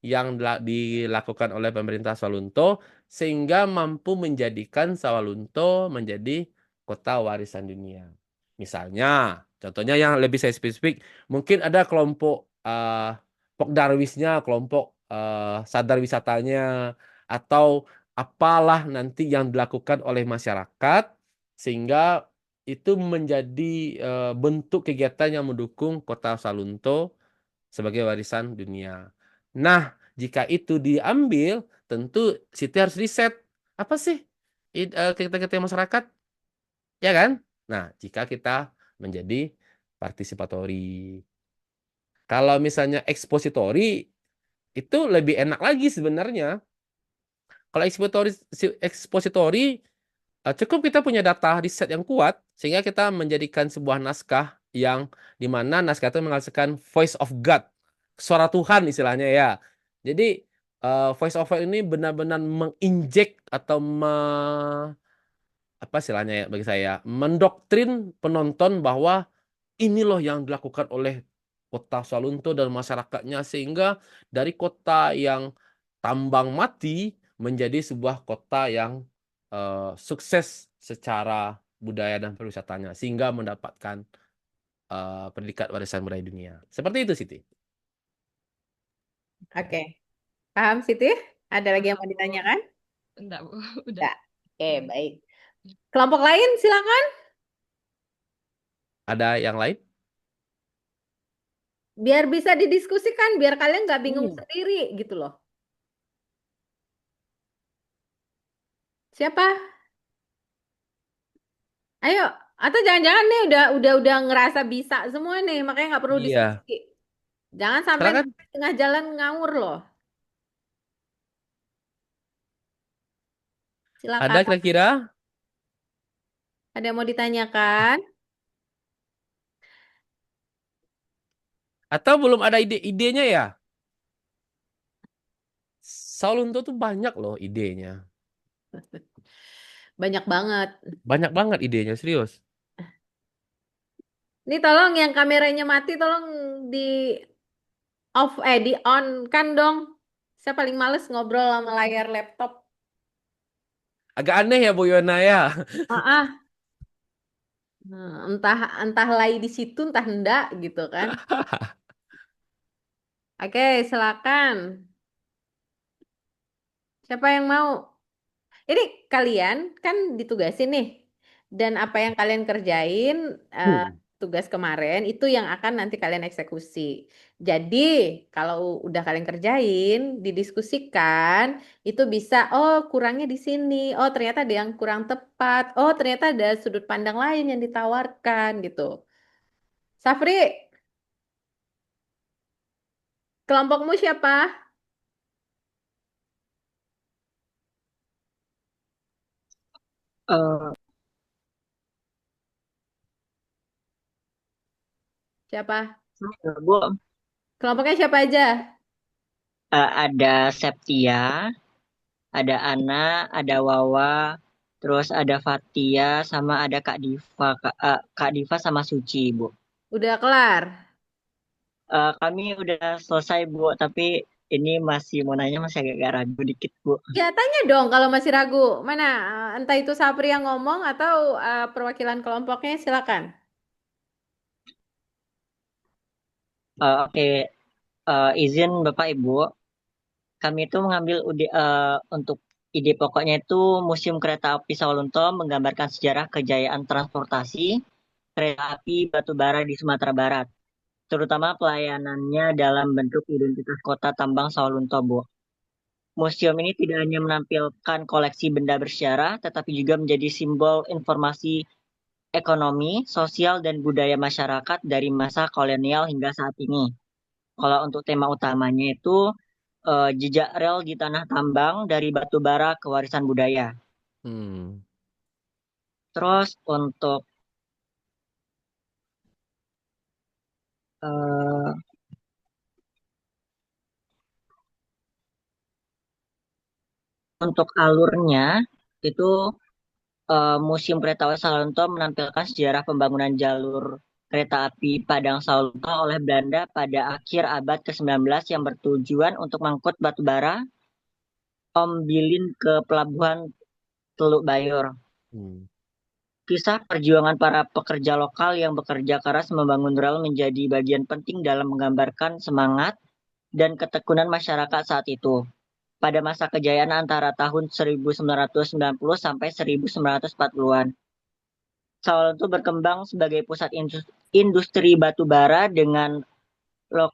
yang dilakukan oleh pemerintah Sawalunto sehingga mampu menjadikan Sawalunto menjadi kota warisan dunia. Misalnya, contohnya yang lebih saya spesifik, mungkin ada kelompok Pokdarwisnya, kelompok sadar wisatanya, atau apalah nanti yang dilakukan oleh masyarakat sehingga itu menjadi bentuk kegiatan yang mendukung kota Sawalunto sebagai warisan dunia. Nah, jika itu diambil, tentu Siti harus riset. Apa sih kegiatan-kegiatan masyarakat? Ya kan? Nah, jika kita menjadi partisipatori. Kalau misalnya ekspositori, itu lebih enak lagi sebenarnya. Kalau ekspositori cukup kita punya data riset yang kuat sehingga kita menjadikan sebuah naskah yang dimana naskah itu menghasilkan voice of God, suara Tuhan istilahnya ya. Jadi voice of God ini benar-benar menginjek atau apa istilahnya ya bagi saya, mendoktrin penonton bahwa ini loh yang dilakukan oleh kota Sawalunto dan masyarakatnya sehingga dari kota yang tambang mati menjadi sebuah kota yang sukses secara budaya dan pariwisatanya sehingga mendapatkan predikat warisan budaya dunia. Seperti itu, Siti. Oke, paham Siti? Ada lagi yang mau ditanyakan? Enggak, Bu. Udah. Enggak. Oke, baik. Kelompok lain silakan. Ada yang lain? Biar bisa didiskusikan, biar kalian nggak bingung Hmm. sendiri gitu loh. Siapa? Ayo. Atau jangan-jangan nih udah ngerasa bisa semua nih, makanya nggak perlu Iya. diskusi. Jangan sampai Silakan. nanti tengah jalan ngawur loh. Ada Silakan. kira-kira? Ada yang mau ditanyakan? Atau belum ada ide-idenya ya? Sawalunto tuh banyak loh idenya. Banyak banget. Banyak banget idenya, serius. Ini tolong yang kameranya mati, tolong di di on kan dong. Saya paling males ngobrol sama layar laptop. Agak aneh ya Bu Yona ya. Ah, ah. Nah, entah entah lay di situ, entah enggak gitu kan. Oke, silakan. Siapa yang mau? Ini kalian kan ditugasin nih. Dan apa yang kalian kerjain, eh, Hmm. tugas kemarin, itu yang akan nanti kalian eksekusi. Jadi, kalau udah kalian kerjain, didiskusikan, itu bisa, oh kurangnya di sini, oh ternyata ada yang kurang tepat, oh ternyata ada sudut pandang lain yang ditawarkan gitu. Safri, kelompokmu siapa? Eh, Siapa? Bu, Kelompoknya siapa aja? ada Septia, ada Ana, ada Wawa, terus ada Fatia, sama ada Kak Diva, Kak Diva sama Suci, Bu. Udah kelar? Kami udah selesai, Bu, tapi ini masih mau nanya masih agak ragu dikit, Bu. Ya, tanya dong kalau masih ragu. Mana, entah itu Sapri yang ngomong atau perwakilan kelompoknya, silakan. Oke, izin Bapak Ibu, kami itu mengambil untuk ide pokoknya itu Museum Kereta Api Sawalunto menggambarkan sejarah kejayaan transportasi kereta api batubara di Sumatera Barat, terutama pelayanannya dalam bentuk identitas kota tambang Sawalunto, Bu. museum ini tidak hanya menampilkan koleksi benda bersejarah, tetapi juga menjadi simbol informasi ekonomi, sosial, dan budaya masyarakat dari masa kolonial hingga saat ini. Kalau untuk tema utamanya itu jejak rel di tanah tambang dari batu bara ke warisan budaya. Hmm. Terus eh, untuk alurnya itu Museum Kereta Api Salonto menampilkan sejarah pembangunan jalur kereta api Padang Salonto oleh Belanda pada akhir abad ke-19 yang bertujuan untuk mengangkut batu bara Ombilin ke pelabuhan Teluk Bayur. Hmm. Kisah perjuangan para pekerja lokal yang bekerja keras membangun rel menjadi bagian penting dalam menggambarkan semangat dan ketekunan masyarakat saat itu. Pada masa kejayaan antara tahun 1990 sampai 1940-an. Sawal itu berkembang sebagai pusat industri batu bara dengan lo-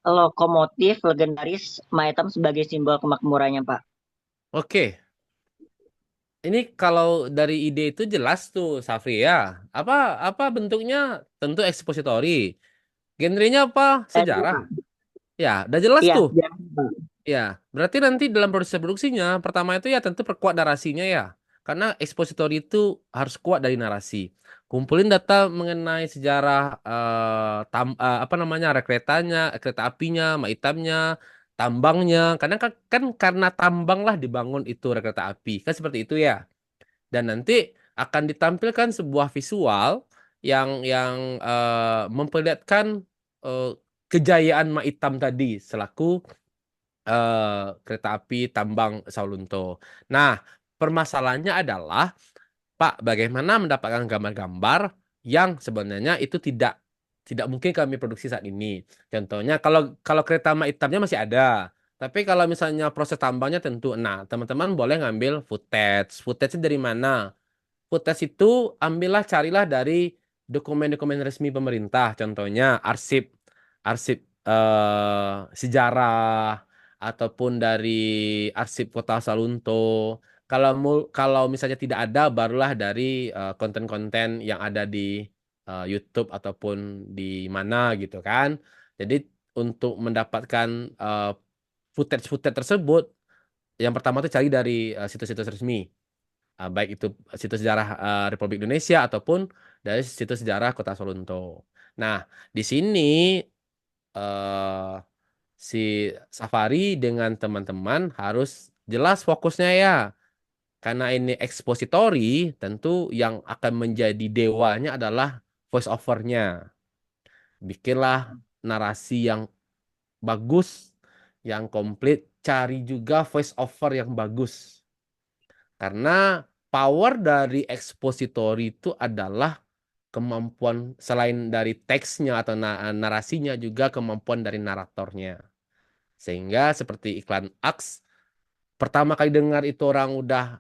lokomotif legendaris Maetam sebagai simbol kemakmurannya, Pak. Oke, ini kalau dari ide itu jelas tuh, Safri ya. Apa apa bentuknya? Tentu ekspositori. Genrenya apa? Iya, Sejarah. Pak. Ya, udah jelas Iya, tuh. sejarah, Pak. Ya, berarti nanti dalam proses produksinya, pertama itu ya tentu perkuat narasinya ya. Karena ekspositori itu harus kuat dari narasi. Kumpulin data mengenai sejarah apa namanya rel keretanya, kereta apinya, maitamnya, tambangnya. Karena kan karena tambang lah dibangun itu rel kereta api. Kan seperti itu ya. Dan nanti akan ditampilkan sebuah visual yang memperlihatkan eh, kejayaan Maitam tadi selaku kereta api tambang Saulunto. Nah, permasalahannya adalah, Pak, bagaimana mendapatkan gambar-gambar yang sebenarnya itu tidak mungkin kami produksi saat ini. Contohnya, kalau kalau kereta hitamnya masih ada, tapi kalau misalnya proses tambangnya tentu, nah teman-teman boleh ngambil footage. Footage dari mana? Footage itu ambillah carilah dari dokumen-dokumen resmi pemerintah, contohnya arsip arsip sejarah ataupun dari arsip Kota Salunto. Kalau misalnya tidak ada, barulah dari konten-konten yang ada di YouTube ataupun di mana gitu kan. Jadi untuk mendapatkan eh, footage-footage tersebut, yang pertama itu cari dari situs-situs resmi. Baik itu situs sejarah Republik Indonesia ataupun dari situs sejarah Kota Solunto. Nah, di sini eh, si Safari dengan teman-teman harus jelas fokusnya ya. Karena ini ekspositori, tentu yang akan menjadi dewanya adalah voice overnya. Bikinlah narasi yang bagus, yang komplit. Cari juga voice over yang bagus. Karena power dari ekspositori itu adalah kemampuan selain dari teksnya atau narasinya juga kemampuan dari naratornya. Sehingga seperti iklan Aks, pertama kali dengar itu orang udah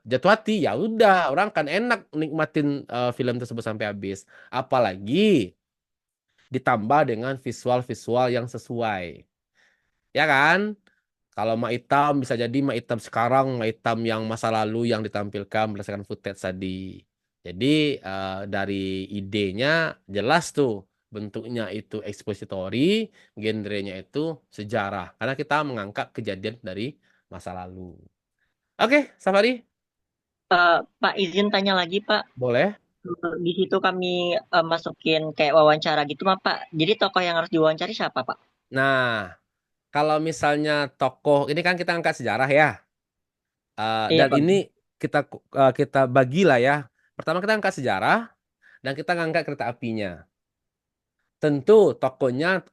jatuh hati, ya udah orang kan enak nikmatin film tersebut sampai habis. Apalagi ditambah dengan visual-visual yang sesuai. Ya kan? Kalau mak hitam bisa jadi mak hitam sekarang, mak hitam yang masa lalu yang ditampilkan berdasarkan footage tadi. Jadi dari idenya jelas tuh bentuknya itu ekspositori, genrenya itu sejarah. Karena kita mengangkat kejadian dari masa lalu. Oke, Safari, Pak izin tanya lagi, Pak. boleh. Di situ kami masukin kayak wawancara gitu, mah, Pak. Jadi tokoh yang harus diwawancari siapa, Pak? Nah, kalau misalnya tokoh ini kan kita angkat sejarah ya. Iya, Dan Pak. ini kita bagilah ya. Pertama kita angkat sejarah dan kita ngangkat kereta apinya. Tentu tokohnya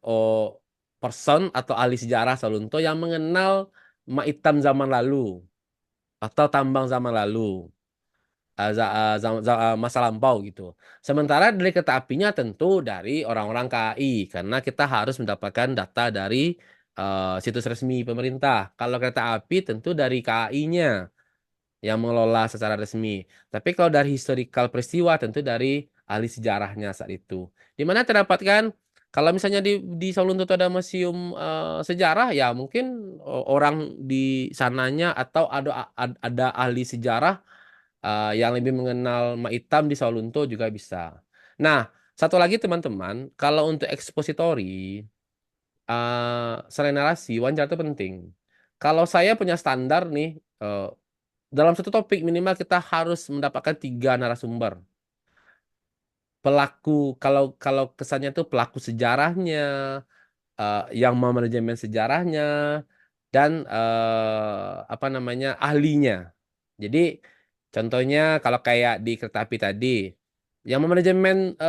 person atau ahli sejarah Salunto yang mengenal Maitam zaman lalu atau tambang zaman lalu, masa lampau gitu. Sementara dari kereta apinya tentu dari orang-orang KAI karena kita harus mendapatkan data dari situs resmi pemerintah. Kalau kereta api tentu dari KAI-nya yang mengelola secara resmi. Tapi kalau dari historical peristiwa tentu dari ahli sejarahnya saat itu. Di mana terdapatkan Kalau misalnya di Sawalunto itu ada museum sejarah, ya mungkin orang di sananya atau ada ahli sejarah yang lebih mengenal Mak Itam di Sawalunto juga bisa. Nah, satu lagi teman-teman, kalau untuk ekspositori, selain narasi, wawancara itu penting. Kalau saya punya standar nih, dalam satu topik minimal kita harus mendapatkan 3 narasumber. Kalau kalau kesannya tuh pelaku sejarahnya, yang memanajemen sejarahnya, dan apa namanya ahlinya. Jadi contohnya kalau kayak di kereta api tadi, yang memanajemen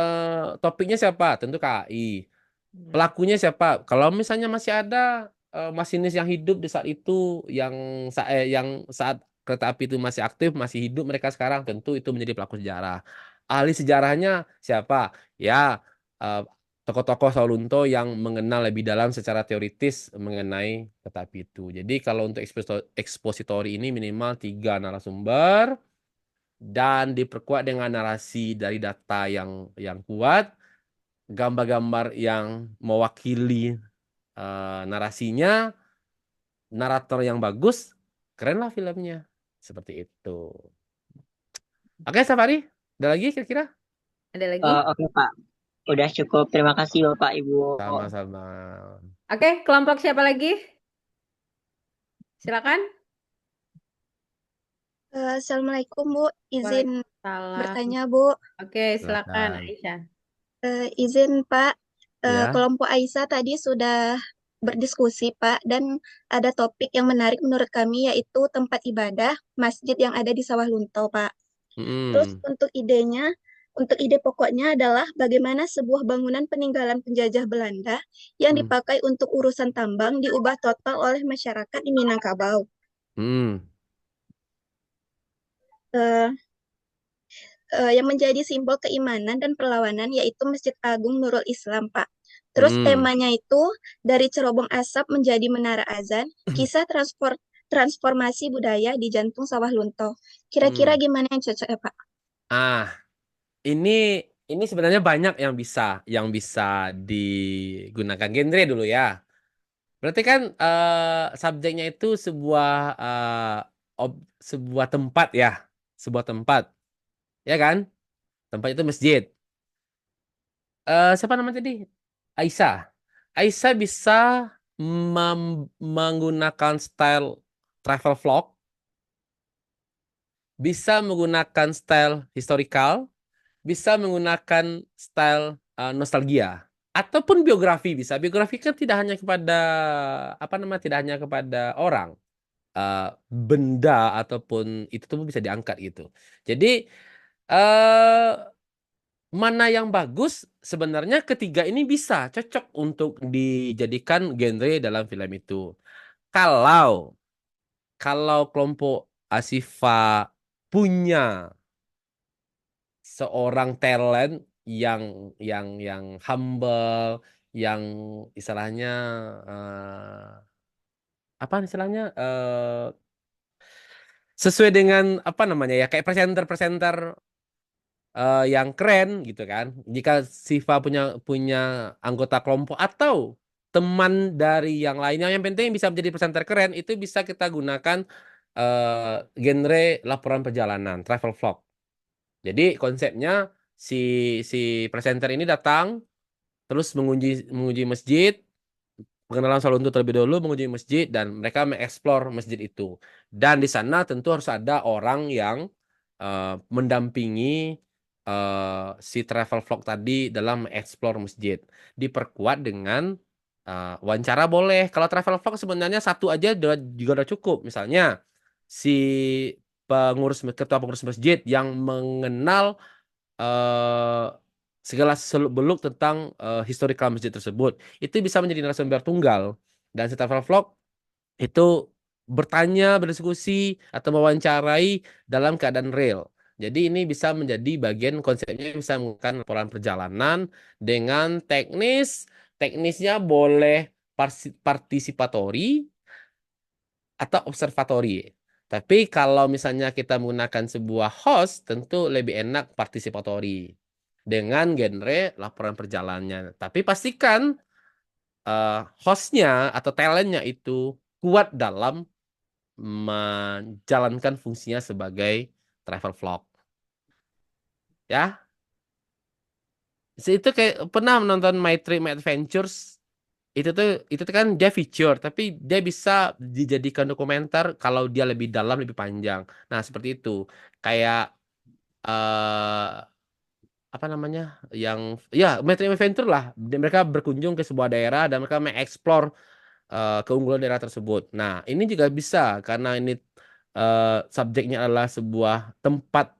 topiknya siapa? Tentu KAI. Pelakunya siapa? Kalau misalnya masih ada masinis yang hidup di saat itu, yang saat kereta api itu masih aktif, masih hidup mereka sekarang, tentu itu menjadi pelaku sejarah. Ahli sejarahnya siapa? Ya, eh, tokoh-tokoh Sawalunto yang mengenal lebih dalam secara teoritis mengenai kereta api itu. Jadi kalau untuk ekspositori ini minimal 3 narasumber dan diperkuat dengan narasi dari data yang kuat, gambar-gambar yang mewakili narasinya, narator yang bagus, keren lah filmnya. Seperti itu. Oke, Safari, ada lagi kira-kira? Ada lagi? Oke Pak, udah cukup. Terima kasih Bapak Ibu. Sama-sama. Oke, kelompok siapa lagi? Silakan. Assalamualaikum Bu, izin Waalaikumsalam. bertanya Bu. Oke, silakan Silakan. Aisyah. Izin Pak, Ya. kelompok Aisyah tadi sudah berdiskusi Pak, dan ada topik yang menarik menurut kami yaitu tempat ibadah masjid yang ada di Sawah Lunto Pak. Terus Mm-mm. untuk ide pokoknya adalah bagaimana sebuah bangunan peninggalan penjajah Belanda yang Mm. dipakai untuk urusan tambang diubah total oleh masyarakat di Minangkabau. Mm. Eh, yang menjadi simbol keimanan dan perlawanan yaitu Masjid Agung Nurul Islam, Pak. Terus Mm. temanya itu dari cerobong asap menjadi menara azan, kisah transformasi budaya di jantung Sawah Lunto. Kira-kira gimana yang cocok ya, Pak? Ah, ini sebenarnya banyak yang bisa digunakan genre dulu ya. Berarti kan subjeknya itu sebuah tempat ya, sebuah tempat, ya kan? Tempat itu masjid. Siapa namanya tadi? Aisyah. Aisyah bisa menggunakan style travel vlog, bisa menggunakan style historical, bisa menggunakan style nostalgia, ataupun biografi bisa. Biografi kan tidak hanya kepada apa namanya, tidak hanya kepada orang, benda ataupun itu tuh bisa diangkat gitu. Jadi eh mana yang bagus sebenarnya ketiga ini bisa cocok untuk dijadikan genre dalam film itu. Kalau kalau kelompok Asifa punya seorang talent yang humble, yang istilahnya apa istilahnya sesuai dengan apa namanya ya, kayak presenter-presenter yang keren gitu kan. Jika Siva punya punya anggota kelompok atau teman dari yang lainnya yang penting bisa menjadi presenter keren, itu bisa kita gunakan genre laporan perjalanan, travel vlog. Jadi konsepnya si si presenter ini datang terus mengunji mengunji masjid, pengenalan Sawalunto terlebih dahulu, mengunjungi masjid dan mereka mengeksplor masjid itu. Dan di sana tentu harus ada orang yang mendampingi si travel vlog tadi dalam mengeksplor masjid. Diperkuat dengan wawancara boleh. Kalau travel vlog sebenarnya satu aja juga udah cukup. Misalnya si ketua pengurus masjid yang mengenal eh, segala seluk-beluk tentang historical masjid tersebut. Itu bisa menjadi narasumber tunggal. Dan si travel vlog itu bertanya, berdiskusi, atau mewawancarai dalam keadaan real. Jadi ini bisa menjadi bagian konsepnya, bisa menggunakan laporan perjalanan dengan teknisnya boleh partisipatori atau observatori. Tapi kalau misalnya kita menggunakan sebuah host, tentu lebih enak partisipatori. dengan genre laporan perjalanannya. Tapi pastikan hostnya atau talentnya itu kuat dalam menjalankan fungsinya sebagai travel vlog. Ya, itu kayak pernah menonton My Trip My Adventures. Itu tuh kan dia feature, tapi dia bisa dijadikan dokumenter kalau dia lebih dalam, lebih panjang. Nah, seperti itu. Kayak eh apa namanya? Yang ya My Trip My Adventure lah. Mereka berkunjung ke sebuah daerah dan mereka mengeksplor keunggulan daerah tersebut. Nah, ini juga bisa karena ini subjeknya adalah sebuah tempat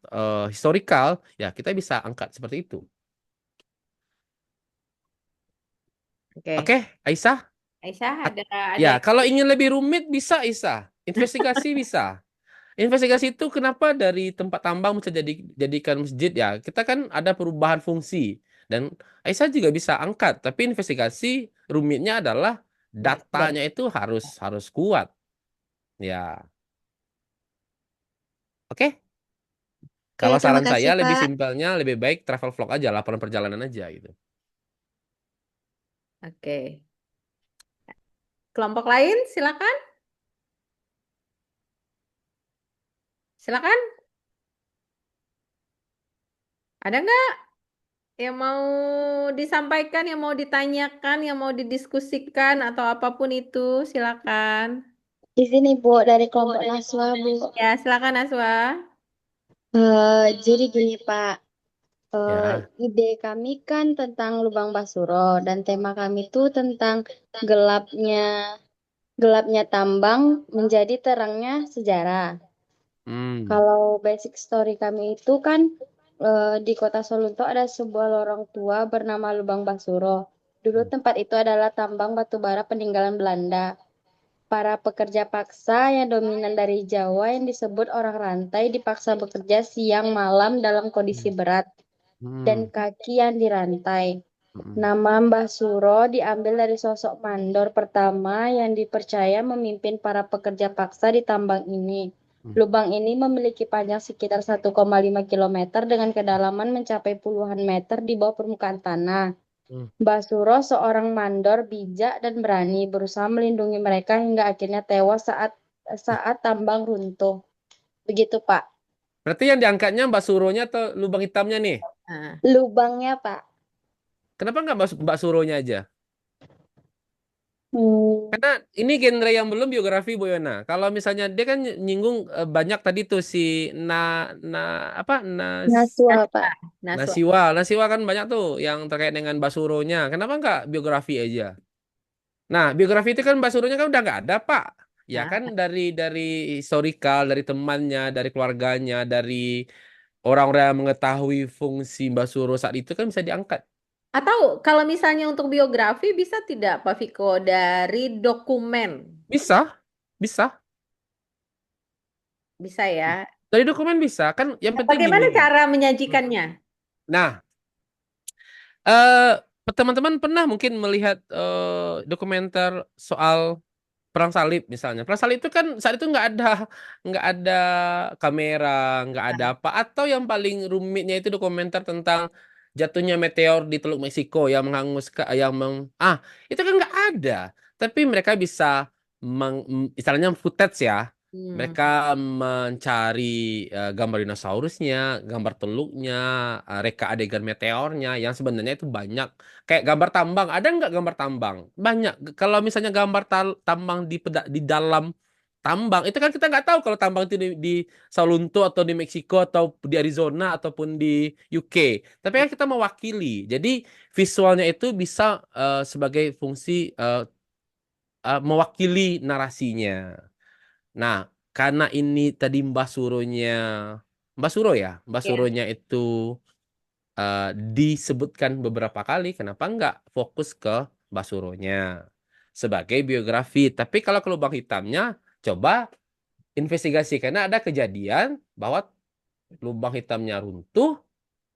historikal, ya kita bisa angkat seperti itu. Oke. Oke, Aisyah? Aisyah At- ada Ya, kalau ingin lebih rumit bisa, Aisyah. Investigasi bisa. Investigasi itu kenapa dari tempat tambang bisa jadikan masjid ya? Kita kan ada perubahan fungsi dan Aisyah juga bisa angkat. Tapi investigasi rumitnya adalah datanya itu harus harus kuat. Ya, oke. Oke, Kalau terima saran saya kasih, lebih Pak. simpelnya lebih baik travel vlog aja, laporan perjalanan aja gitu. Oke. Kelompok lain silakan. Silakan. Ada nggak yang mau disampaikan, yang mau ditanyakan, yang mau didiskusikan atau apapun itu, silakan. Di sini Bu dari kelompok Naswa Bu. Ya, silakan Aswa. Jadi gini Pak, Ya. ide kami kan tentang lubang Basuro dan tema kami itu tentang gelapnya gelapnya tambang menjadi terangnya sejarah. Hmm. Kalau basic story kami itu kan di kota Solunto ada sebuah lorong tua bernama Lubang Basuro. Dulu tempat itu adalah tambang batu bara peninggalan Belanda. Para pekerja paksa yang dominan dari Jawa yang disebut orang rantai dipaksa bekerja siang malam dalam kondisi berat dan Hmm. kaki yang dirantai. Hmm. Nama Mbah Suro diambil dari sosok mandor pertama yang dipercaya memimpin para pekerja paksa di tambang ini. Lubang ini memiliki panjang sekitar 1,5 km dengan kedalaman mencapai puluhan meter di bawah permukaan tanah. Hmm. Mbah Suro seorang mandor bijak dan berani berusaha melindungi mereka hingga akhirnya tewas saat tambang runtuh. Begitu, Pak. Berarti yang diangkatnya Mbak Suronya atau lubang hitamnya nih? Nah, Lubangnya, Pak. Kenapa nggak Mbak Suronya aja? Hmm, Karena ini genre yang belum biografi Bu Yona. Kalau misalnya dia kan nyinggung banyak tadi tuh si na na apa Naswa, Pak. Naswa. Nasiwa. Nasiwa kan banyak tuh yang terkait dengan Basuronya. Kenapa nggak biografi aja? Nah, biografi itu kan Basuronya kan udah nggak ada, Pak. Ya Nah, kan dari historical, dari temannya, dari keluarganya, dari orang-orang yang mengetahui fungsi Mbak Suro saat itu kan bisa diangkat. atau kalau misalnya untuk biografi bisa tidak Pak Viko dari dokumen? Bisa, bisa. Bisa ya. Dari dokumen bisa. Kan yang penting Bagaimana gini. cara menyajikannya? Nah, eh teman-teman pernah mungkin melihat dokumenter soal Perang Salib misalnya. Perang Salib itu kan saat itu nggak ada kamera, nggak ada apa. Atau yang paling rumitnya itu dokumenter tentang jatuhnya meteor di Teluk Meksiko yang menghanguskan, itu kan nggak ada. Tapi mereka bisa istilahnya footage ya. Hmm. Mereka mencari gambar dinosaurusnya, gambar teluknya, reka adegan meteornya, yang sebenarnya itu banyak. Kayak gambar tambang, ada nggak gambar tambang? Banyak. Kalau misalnya gambar tambang di dalam tambang, itu kan kita nggak tahu kalau tambang itu di Salunto atau di Meksiko atau di Arizona ataupun di UK. Tapi kan kita mewakili. Jadi visualnya itu bisa sebagai fungsi mewakili narasinya. Nah, karena ini tadi Mbak Suro ya, Mbak Ya. Suronya itu disebutkan beberapa kali, kenapa nggak fokus ke Basuronya sebagai biografi. Tapi kalau ke lubang hitamnya, coba investigasi karena ada kejadian bahwa lubang hitamnya runtuh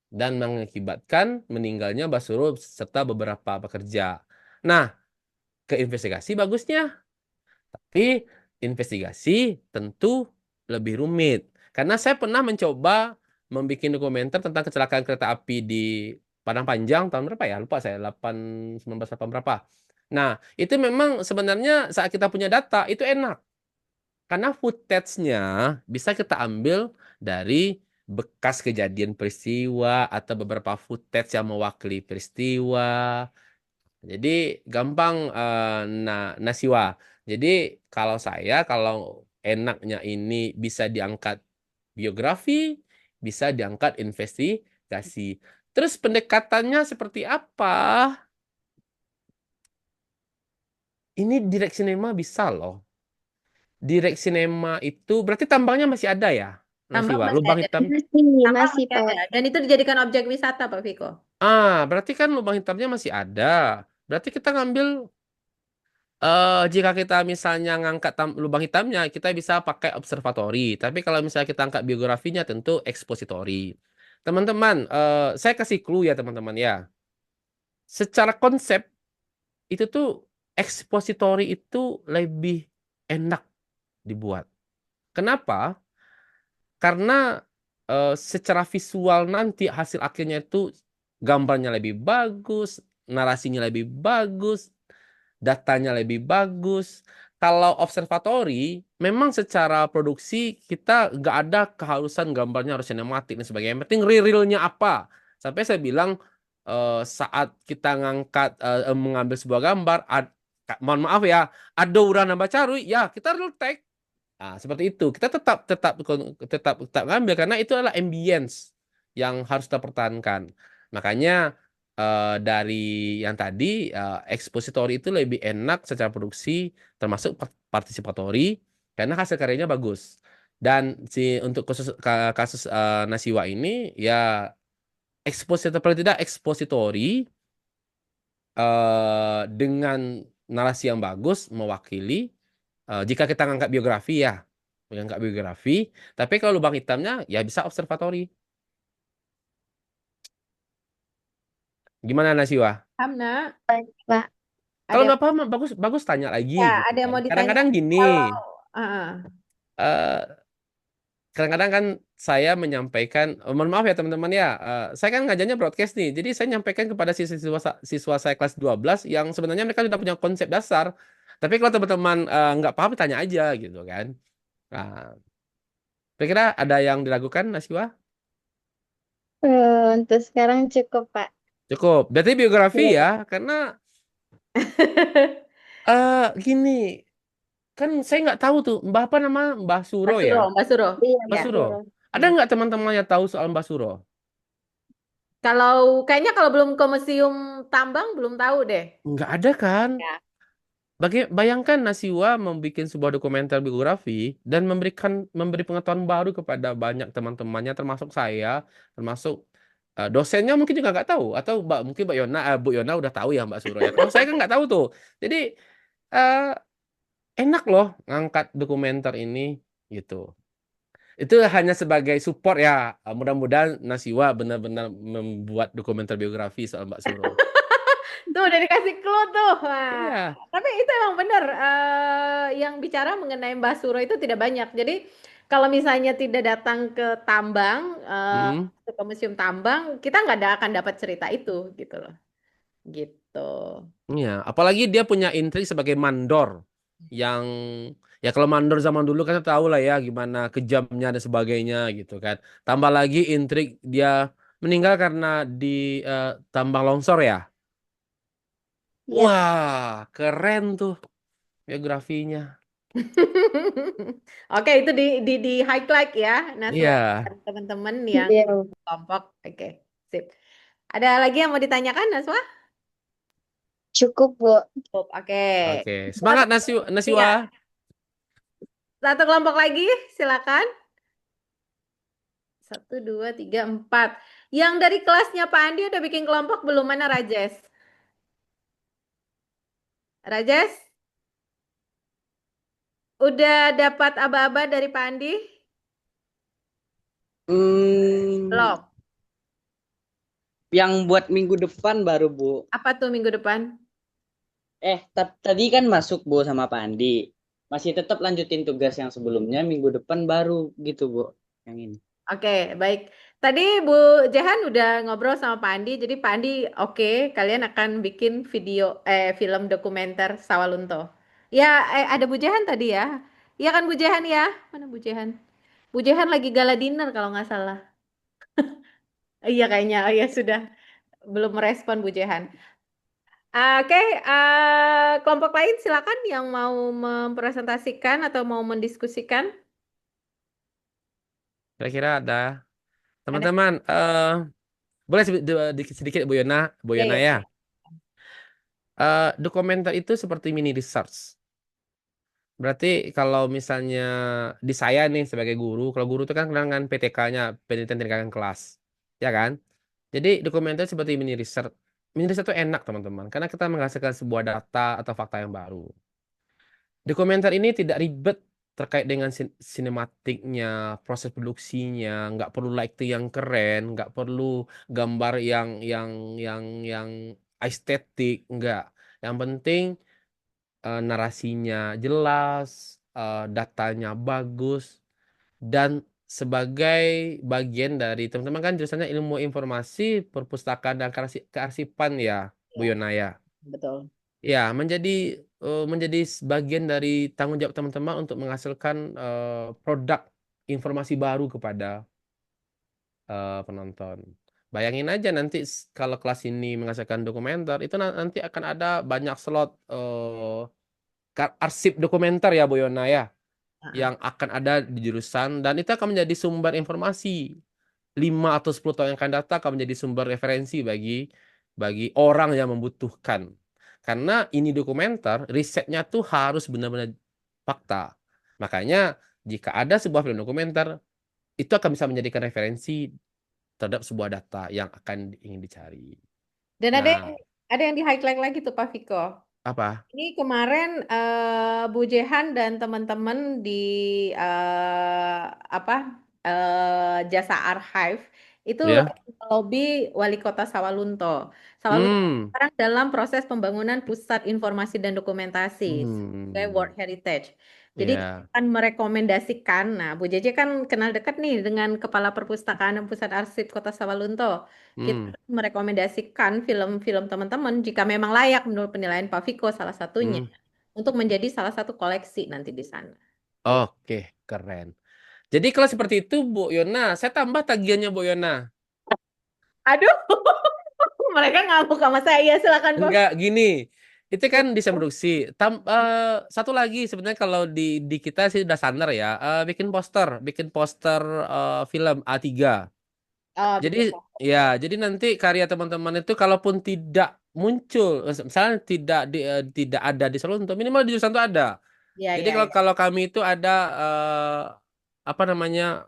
dan mengakibatkan meninggalnya Basuro serta beberapa pekerja. Nah, ke investigasi bagusnya, tapi investigasi tentu lebih rumit. Karena saya pernah mencoba membuat dokumenter tentang kecelakaan kereta api di Padang Panjang tahun berapa ya? Lupa saya, 1908 berapa. Nah, itu memang sebenarnya saat kita punya data itu enak. Karena footage-nya bisa kita ambil dari bekas kejadian peristiwa atau beberapa footage yang mewakili peristiwa. Jadi gampang Nasiwa. Jadi kalau enaknya ini bisa diangkat biografi, bisa diangkat investigasi. Terus pendekatannya seperti apa? Ini Direct Cinema bisa loh. Direct Cinema itu berarti tambangnya masih ada ya, Tambang Nasiwa? masih Lubang ada. hitam. Tambang Masih, masih ada. Pak. Dan itu dijadikan objek wisata, Pak Viko. Berarti kan lubang hitamnya masih ada. Berarti kita ngambil jika kita misalnya ngangkat lubang hitamnya, kita bisa pakai observatori. Tapi kalau misalnya kita angkat biografinya, tentu ekspositori. Teman-teman, saya kasih clue ya teman-teman ya. Secara konsep itu tuh ekspositori itu lebih enak dibuat. Kenapa? Karena secara visual nanti hasil akhirnya itu gambarnya lebih bagus, narasinya lebih bagus, datanya lebih bagus. Kalau observatori, memang secara produksi kita nggak ada keharusan gambarnya harus sinematik dan sebagainya. Yang penting real-realnya apa. Sampai saya bilang saat kita mengambil sebuah gambar, mohon maaf ya, ada urana bacarui, ya kita real take. Seperti itu. Kita tetap ngambil karena itu adalah ambience yang harus kita pertahankan. Makanya dari yang tadi expository itu lebih enak secara produksi termasuk participatory karena hasil karyanya bagus. Dan untuk kasus Nasiwa ini ya expository paling tidak expository dengan narasi yang bagus mewakili jika kita ngangkat biografi ya ngangkat biografi, tapi kalau lubang hitamnya ya bisa observatori. Gimana Nasiwa? Hamna, Baik, Pak. Kalau ada nggak paham bagus tanya lagi ya, gitu ada yang kan. mau ditanya Kadang-kadang gini, kalau ah, eh, kadang-kadang kan saya menyampaikan, mohon maaf ya teman-teman ya, saya kan ngajarnya broadcast nih, jadi saya menyampaikan kepada siswa saya kelas 12 yang sebenarnya mereka sudah punya konsep dasar, tapi kalau teman-teman nggak paham tanya aja gitu kan. Nah, kira-kira ada yang diragukan Nasiwa? Untuk sekarang cukup, Pak. Cukup. Berarti biografi Iya. ya, karena gini, kan saya nggak tahu tuh, apa nama Mbah Suro Mbak ya? Suro, Mbak Suro. Iya, Mbah Ya. Suro. betul. Ada nggak teman-teman yang tahu soal Mbah Suro? Kalau kayaknya kalau belum ke museum tambang belum tahu deh. Nggak ada kan? Ya. Bayangkan Nasiwa membuat sebuah dokumenter biografi dan memberi pengetahuan baru kepada banyak teman-temannya, termasuk saya, termasuk dosennya mungkin juga nggak tahu, atau mungkin Bu Yona udah tahu ya Mbak Suro ya. Kalau saya kan nggak tahu tuh. Jadi eh, enak loh ngangkat dokumenter ini gitu. Itu hanya sebagai support ya. Mudah-mudahan Nasiwa benar-benar membuat dokumenter biografi soal Mbak Suro. Tuh udah dikasih clue tuh. Wah. Iya. Tapi itu emang benar yang bicara mengenai Mbah Suro itu tidak banyak. Jadi kalau misalnya tidak datang ke tambang, Mm. ke museum tambang, kita nggak akan dapat cerita itu gitu loh. Gitu. Iya, apalagi dia punya intrik sebagai mandor yang ya kalau mandor zaman dulu kan tahu lah ya gimana kejamnya dan sebagainya gitu kan. Tambah lagi intrik dia meninggal karena di tambang longsor ya. Iya. Wah, keren tuh biografinya. Oke, itu di highlight ya, Naswa, Iya. teman-teman yang Iya. kelompok. Oke, sip. Ada lagi yang mau ditanyakan, Naswa? Cukup, Bu. Cukup, oke. Oke, semangat Nasiwa. Iya. Satu kelompok lagi, silakan. 1, 2, 3, 4. Yang dari kelasnya Pak Andi udah bikin kelompok belum? Mana Rajes? Rajes? Udah dapat aba-aba dari Pak Andi? Belum. Yang buat minggu depan baru, Bu. Apa tuh minggu depan? Tadi kan masuk, Bu, sama Pak Andi. Masih tetap lanjutin tugas yang sebelumnya, minggu depan baru gitu, Bu. Yang ini. Oke, baik. Tadi Bu Jehan udah ngobrol sama Pak Andi, jadi Pak Andi oke, kalian akan bikin film dokumenter Sawalunto. Ya, ada Bu Jehan tadi ya. Iya kan Bu Jehan ya? Mana Bu Jehan? Bu Jehan lagi gala dinner kalau nggak salah. Iya kayaknya, oh ya sudah belum merespon Bu Jehan. Oke, kelompok lain silakan yang mau mempresentasikan atau mau mendiskusikan. Kira-kira ada Ada? teman-teman. Boleh sedikit Bu Ya, Yona ya. ya. Dokumenter itu seperti mini research. Berarti kalau misalnya di saya nih sebagai guru, kalau guru itu kan kenal dengan PTK-nya, penelitian tindakan kelas, ya kan? Jadi dokumenter seperti mini research. Mini research itu enak teman-teman, karena kita menghasilkan sebuah data atau fakta yang baru. Dokumenter ini tidak ribet terkait dengan sinematiknya, proses produksinya, nggak perlu lighting yang keren, nggak perlu gambar yang estetik, nggak. Yang penting narasinya jelas, datanya bagus, dan sebagai bagian dari teman-teman kan jurusannya ilmu informasi, perpustakaan dan kearsipan ya, Bu Ya, Yona ya. betul. Ya, menjadi bagian dari tanggung jawab teman-teman untuk menghasilkan produk informasi baru kepada penonton. Bayangin aja nanti kalau kelas ini menghasilkan dokumenter, itu nanti akan ada banyak slot arsip dokumenter ya Bu Yona ya, Ah, yang akan ada di jurusan dan itu akan menjadi sumber informasi 5 atau 10 tahun yang akan datang akan menjadi sumber referensi bagi orang yang membutuhkan. Karena ini dokumenter, risetnya tuh harus benar-benar fakta. Makanya jika ada sebuah film dokumenter, itu akan bisa menjadikan referensi terhadap sebuah data yang akan ingin dicari. Dan Nah, ada yang di highlight lagi tuh Pak Viko. apa? Ini kemarin Bu Jehan dan teman-teman di eh, apa Jasa Archive itu Ya? lagi lobby Wali Kota Sawalunto. Sawalunto Hmm. sekarang dalam proses pembangunan Pusat Informasi dan Dokumentasi sebagai World Hmm. Heritage. Jadi kita Ya. akan merekomendasikan, nah Bu Jeje kan kenal dekat nih dengan Kepala Perpustakaan dan Pusat Arsip Kota Sawalunto. Kita Hmm. merekomendasikan film-film teman-teman jika memang layak menurut penilaian Pak Viko salah satunya Hmm. untuk menjadi salah satu koleksi nanti di sana. Gitu. Oke, keren. Jadi kalau seperti itu, Bu Yona, saya tambah tagihannya Bu Yona. Aduh, mereka ngamuk sama saya. Silakan Pak. Enggak, gini. Itu kan desain produksi. Satu lagi sebenarnya kalau di kita sih udah standar ya. Bikin poster film A3. Oh, Jadi bikin. jadi nanti karya teman-teman itu kalaupun tidak muncul, misalnya tidak ada di Solo, minimal di jurusan itu ada. Ya, Jadi ya, kalau ya. kalau kami itu ada apa namanya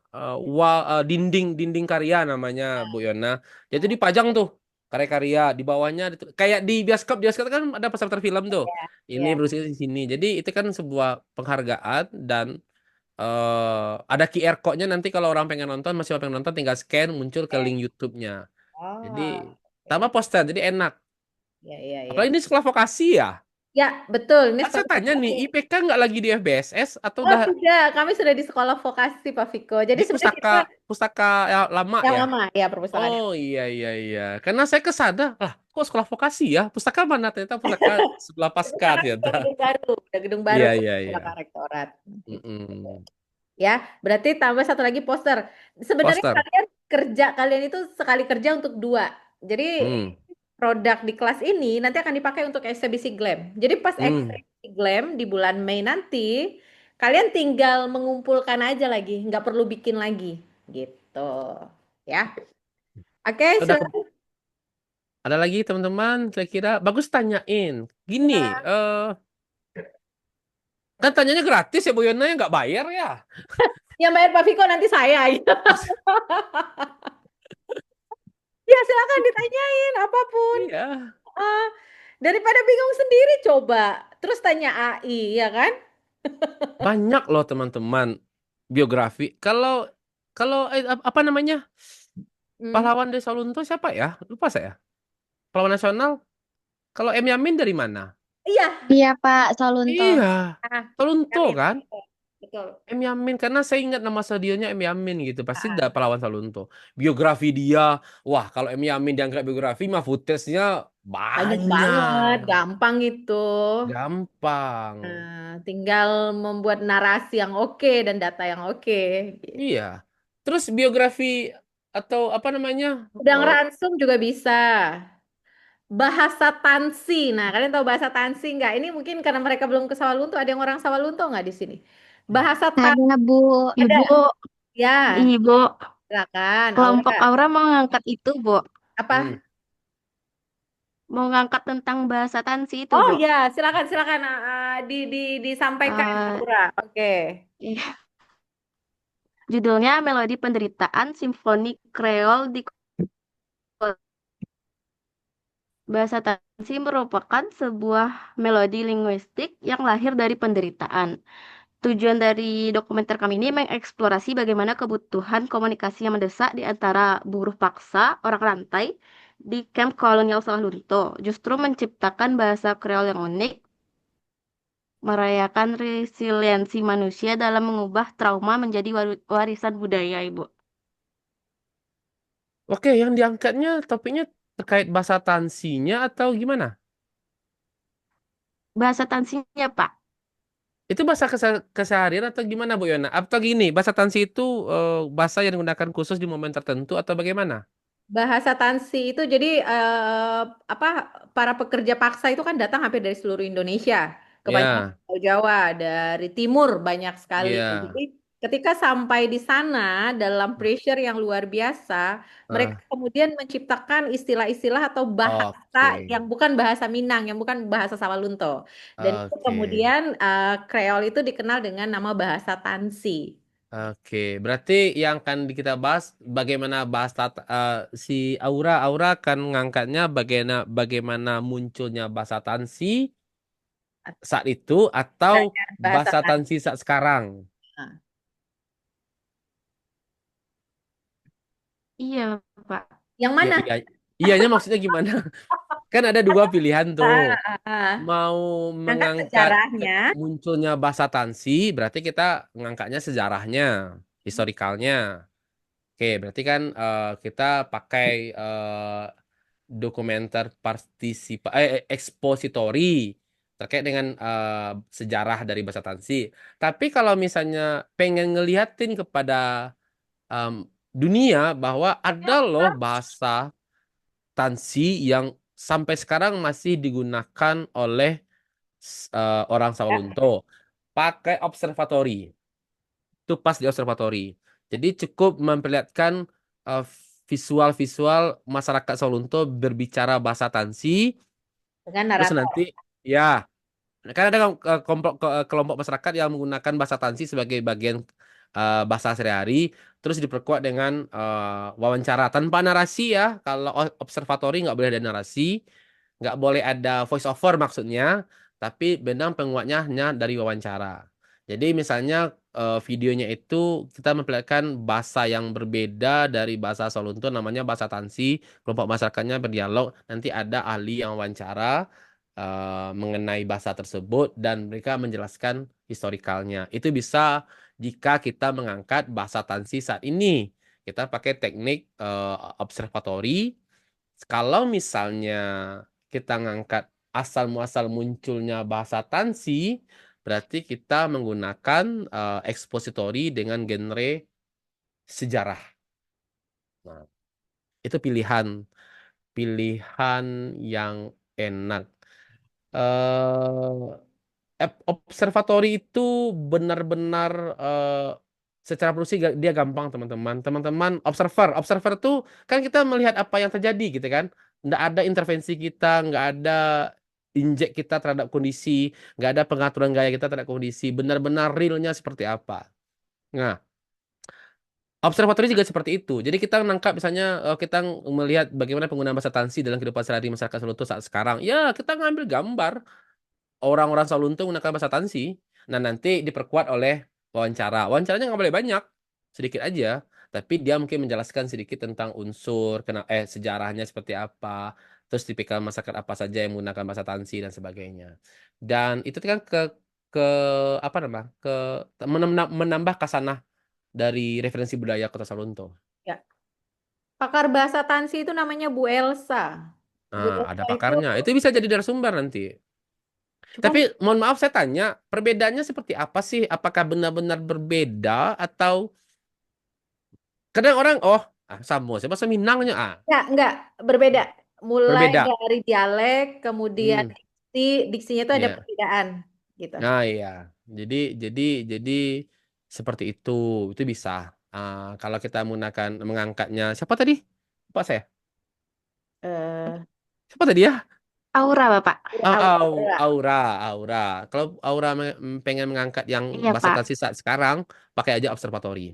dinding dinding karya namanya Bu Yona. Jadi dipajang tuh karya-karya di bawahnya kayak di bioskop kan ada poster film tuh. Ini Ya. berusia di sini. Jadi itu kan sebuah penghargaan dan ada QR code-nya nanti kalau orang pengen nonton masih pengen nonton tinggal scan muncul ke Ya. link YouTube-nya. Jadi Oh, tambah oke. poster jadi enak. Ya, ya, Apalagi ya. ini sekolah vokasi ya. Ya, betul. Ini Kan saya sekolah tanya nih, vokasi. IPK nggak lagi di FBSS atau Oh, udah tidak. Kami sudah di sekolah vokasi, Pak Viko. Jadi di sebenarnya pustaka kita pustaka yang lama yang ya? lama ya perpustakaan. Oh iya iya iya. Karena saya kesada, lah kok sekolah vokasi ya? Pustaka mana? Ternyata pustaka sebelah Itu pasca sekarang ternyata. sudah gedung baru, udah gedung baru Iya iya iya. Sekolah Rektorat. Gitu. Mm-mm. Ya, berarti tambah satu lagi poster. Sebenarnya Poster. kalian itu sekali kerja untuk dua. Jadi Hmm. produk di kelas ini nanti akan dipakai untuk eksibisi GLAM. Jadi pas Hmm. eksibisi GLAM di bulan Mei nanti, kalian tinggal mengumpulkan aja lagi, nggak perlu bikin lagi, gitu. Ya, oke, Udah ada lagi teman-teman kira-kira bagus tanyain. Gini, kan tanyanya gratis ya Bu Yona ya nggak bayar ya. yang bayar Pak Viko nanti saya. Ya, silakan ditanyain apapun. Iya. Ah, daripada bingung sendiri coba. Terus tanya AI, ya kan? Banyak loh teman-teman biografi. Kalau kalau apa namanya? Hmm. Pahlawan Desa Lunto siapa ya? Lupa saya. Pahlawan nasional. Kalau Yamin dari mana? Iya. Iya, Pak Salunto. Iya, Ah, Lunto Yamin. kan? betul. M. Yamin, karena saya ingat nama stadionnya M. Yamin gitu, pasti Ah, ada pahlawan Salunto. Biografi dia, wah kalau M. Yamin diangkat biografi mah footage-nya banyak banget, banyak, gampang itu. gampang. Tinggal membuat narasi yang oke dan data yang oke. Iya. Terus biografi atau apa namanya? Udah Oh, ngeransum juga bisa. Bahasa Tansi. Nah, kalian tahu bahasa Tansi nggak? Ini mungkin karena mereka belum ke Sawalunto. Ada yang orang Sawalunto nggak di sini? Bahasa Tansi Ada Bu, ada. Ibu, Ya, Ibu, silakan. kelompok Aura. Aura mau ngangkat itu, Bu. hmm. Apa? Mau ngangkat tentang bahasa Tansi itu, Oh Bu. ya, silakan silakan disampaikan Eh, Aura. Oke. ih, judulnya Melodi Penderitaan Simfoni Kreol di Bahasa Tansi merupakan sebuah melodi linguistik yang lahir dari penderitaan. Tujuan dari dokumenter kami ini mengeksplorasi bagaimana kebutuhan komunikasi yang mendesak di antara buruh paksa, orang rantai, di kamp kolonial Sawalunto. Justru menciptakan bahasa Kreol yang unik, merayakan resiliensi manusia dalam mengubah trauma menjadi warisan budaya, Ibu. Oke, yang diangkatnya topiknya terkait bahasa Tansinya atau gimana? Bahasa Tansinya, Pak. Itu bahasa keseharian atau gimana Bu Yona? Atau gini, bahasa Tansi itu bahasa yang digunakan khusus di momen tertentu atau bagaimana? Bahasa Tansi itu jadi apa para pekerja paksa itu kan datang hampir dari seluruh Indonesia, kebanyakan Ya, Pulau Jawa, dari timur banyak sekali. iya. Jadi ketika sampai di sana dalam pressure yang luar biasa, mereka Ah, kemudian menciptakan istilah-istilah atau bahasa oke, yang bukan bahasa Minang, yang bukan bahasa Sawalunto. Dan itu oke, kemudian Kreol itu dikenal dengan nama bahasa Tansi. oke. Berarti yang akan kita bahas bagaimana si Aura akan ngangkatnya bagaimana munculnya bahasa Tansi saat itu atau Dan bahasa bahasa Tansi. Tansi saat sekarang. Iya, Pak. Yang Ya, mana? iya, iyanya maksudnya gimana? Kan ada dua pilihan tuh. Ah, ah, ah. Mau Angkat mengangkat sejarahnya. munculnya bahasa Tansi, berarti kita ngangkatnya sejarahnya, historikalnya. Oke, berarti kan kita pakai dokumenter ekspositori terkait dengan sejarah dari bahasa Tansi. Tapi kalau misalnya pengen ngeliatin kepada em, dunia bahwa ada loh bahasa Tansi yang sampai sekarang masih digunakan oleh orang Sawalunto pakai observatori. Itu pas di observatori. Jadi cukup memperlihatkan eh, visual-visual masyarakat Sawalunto berbicara bahasa Tansi, Dengan terus narator. nanti ya kan ada kelompok masyarakat yang menggunakan bahasa Tansi sebagai bagian bahasa sehari-hari, terus diperkuat dengan wawancara tanpa narasi ya. Kalau observatori nggak boleh ada narasi, nggak boleh ada voice over maksudnya, tapi benang penguatnya hanya dari wawancara. Jadi misalnya videonya itu kita memperlihatkan bahasa yang berbeda dari bahasa Sawalunto, namanya bahasa Tansi, kelompok masyarakatnya berdialog, nanti ada ahli yang wawancara mengenai bahasa tersebut dan mereka menjelaskan historikalnya. Itu bisa jika kita mengangkat bahasa Tansi saat ini. Kita pakai teknik observatori. Kalau misalnya kita ngangkat asal muasal munculnya bahasa Tansi, berarti kita menggunakan ekspositori dengan genre sejarah. Nah, itu pilihan pilihan yang enak. Observatori itu benar-benar secara produksi dia gampang teman-teman. Teman-teman observer tuh kan kita melihat apa yang terjadi gitu kan. Nggak ada intervensi kita, nggak ada injek kita terhadap kondisi, nggak ada pengaturan gaya kita terhadap kondisi. Benar-benar realnya seperti apa. Nah, observatori juga seperti itu. Jadi kita nangkap misalnya kita melihat bagaimana penggunaan bahasa Tansi dalam kehidupan sehari masyarakat Solo saat sekarang. Ya, kita ngambil gambar orang-orang Saluntung menggunakan bahasa Tansi. Nah, nanti diperkuat oleh wawancara. Wawancaranya nggak boleh banyak, sedikit aja. Tapi dia mungkin menjelaskan sedikit tentang unsur, sejarahnya seperti apa, terus tipikal masyarakat apa saja yang menggunakan bahasa Tansi dan sebagainya. Dan itu kan ke apa nama ke menambah khasanah dari referensi budaya Kota Salonto. Ya. Pakar bahasa Tansi itu namanya Bu Elsa. Bu Nah, ada Elsa itu pakarnya. Itu bisa jadi narasumber nanti. cuma Tapi mohon maaf saya tanya, perbedaannya seperti apa sih? Apakah benar-benar berbeda atau kadang orang sama saya bahasa Minangnya enggak berbeda. Mulai berbeda. dari dialek, kemudian Hmm, diksinya itu ada ya. perbedaan gitu. Nah, iya. Jadi seperti itu. Itu bisa. Kalau kita menggunakan mengangkatnya siapa tadi? Lupa saya. Eh, Siapa tadi ya? Aura, Bapak. Aura. Aura. Kalau Aura pengen mengangkat yang Iya, bahasa Pak. tersisa sekarang, pakai aja observatori.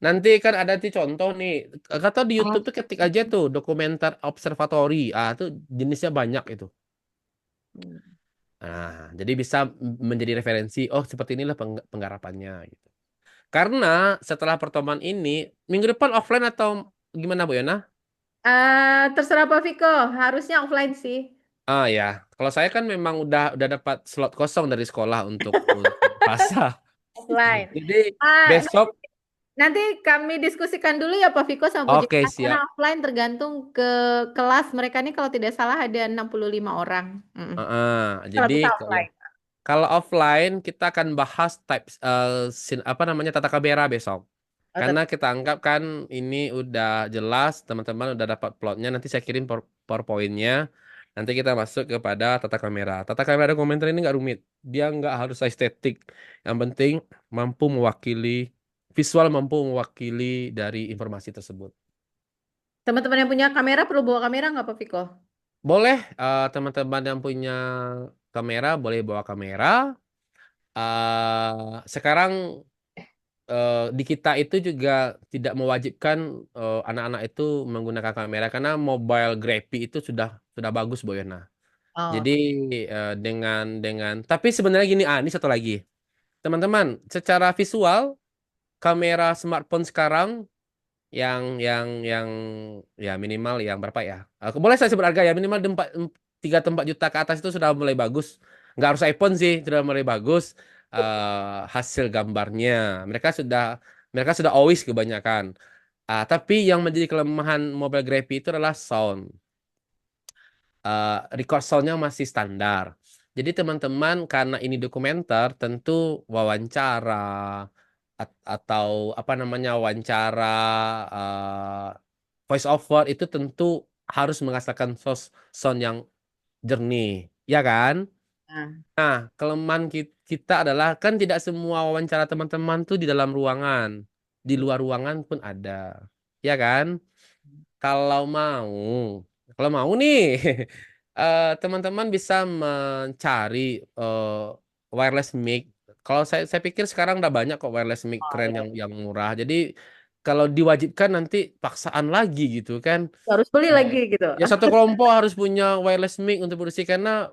Nanti kan ada tuh contoh nih, kata di YouTube tuh ketik aja tuh dokumenter observatori. Tuh jenisnya banyak itu. Nah, jadi bisa menjadi referensi. Oh, seperti inilah penggarapannya gitu. Karena setelah pertemuan ini, minggu depan offline atau gimana Bu Yona? Terserah Pak Viko, harusnya offline sih. Ya, kalau saya kan memang udah dapat slot kosong dari sekolah untuk bahasa. Offline. Jadi Ah, besok, Nanti kami diskusikan dulu ya Pak Viko sama Bu oke Jana, karena siap. offline tergantung ke kelas mereka nih kalau tidak salah ada 65 orang. Kalau Jadi bisa kalau offline. kalau offline kita akan bahas apa namanya tata kamera besok. Oh, Karena kita anggap kan ini udah jelas, teman-teman udah dapat plotnya. Nanti saya kirim PowerPoint-nya. Nanti kita masuk kepada tata kamera. Tata kamera dokumenter ini nggak rumit. Dia nggak harus estetik. Yang penting mampu mewakili visual, mampu mewakili dari informasi tersebut. Teman-teman yang punya kamera perlu bawa kamera nggak Pak Viko? Boleh teman-teman yang punya kamera boleh bawa kamera. Sekarang di kita itu juga tidak mewajibkan anak-anak itu menggunakan kamera karena mobile graphy itu sudah bagus Bu Yona. Oh, Jadi dengan tapi sebenarnya gini, ini satu lagi. Teman-teman, secara visual kamera smartphone sekarang yang ya minimal yang berapa ya? Boleh saya sebut harga ya, minimal 3 juta ke atas itu sudah mulai bagus. Nggak harus iPhone sih, sudah mulai bagus hasil gambarnya. Mereka sudah always kebanyakan. Tapi yang menjadi kelemahan mobile graphy itu adalah sound. Record soundnya masih standar. Jadi teman-teman karena ini dokumenter tentu wawancara atau apa namanya wawancara voice over itu tentu harus menghasilkan sound yang jernih, ya kan? nah. Nah, kelemahan kita adalah kan tidak semua wawancara teman-teman tuh di dalam ruangan, di luar ruangan pun ada, ya kan? Kalau mau, kalau mau nih, teman-teman bisa mencari wireless mic. Kalau saya pikir sekarang udah banyak kok wireless mic Oh, keren ya. yang murah. Jadi kalau diwajibkan nanti paksaan lagi gitu kan. Harus beli lagi gitu. Ya satu kelompok harus punya wireless mic untuk produksi karena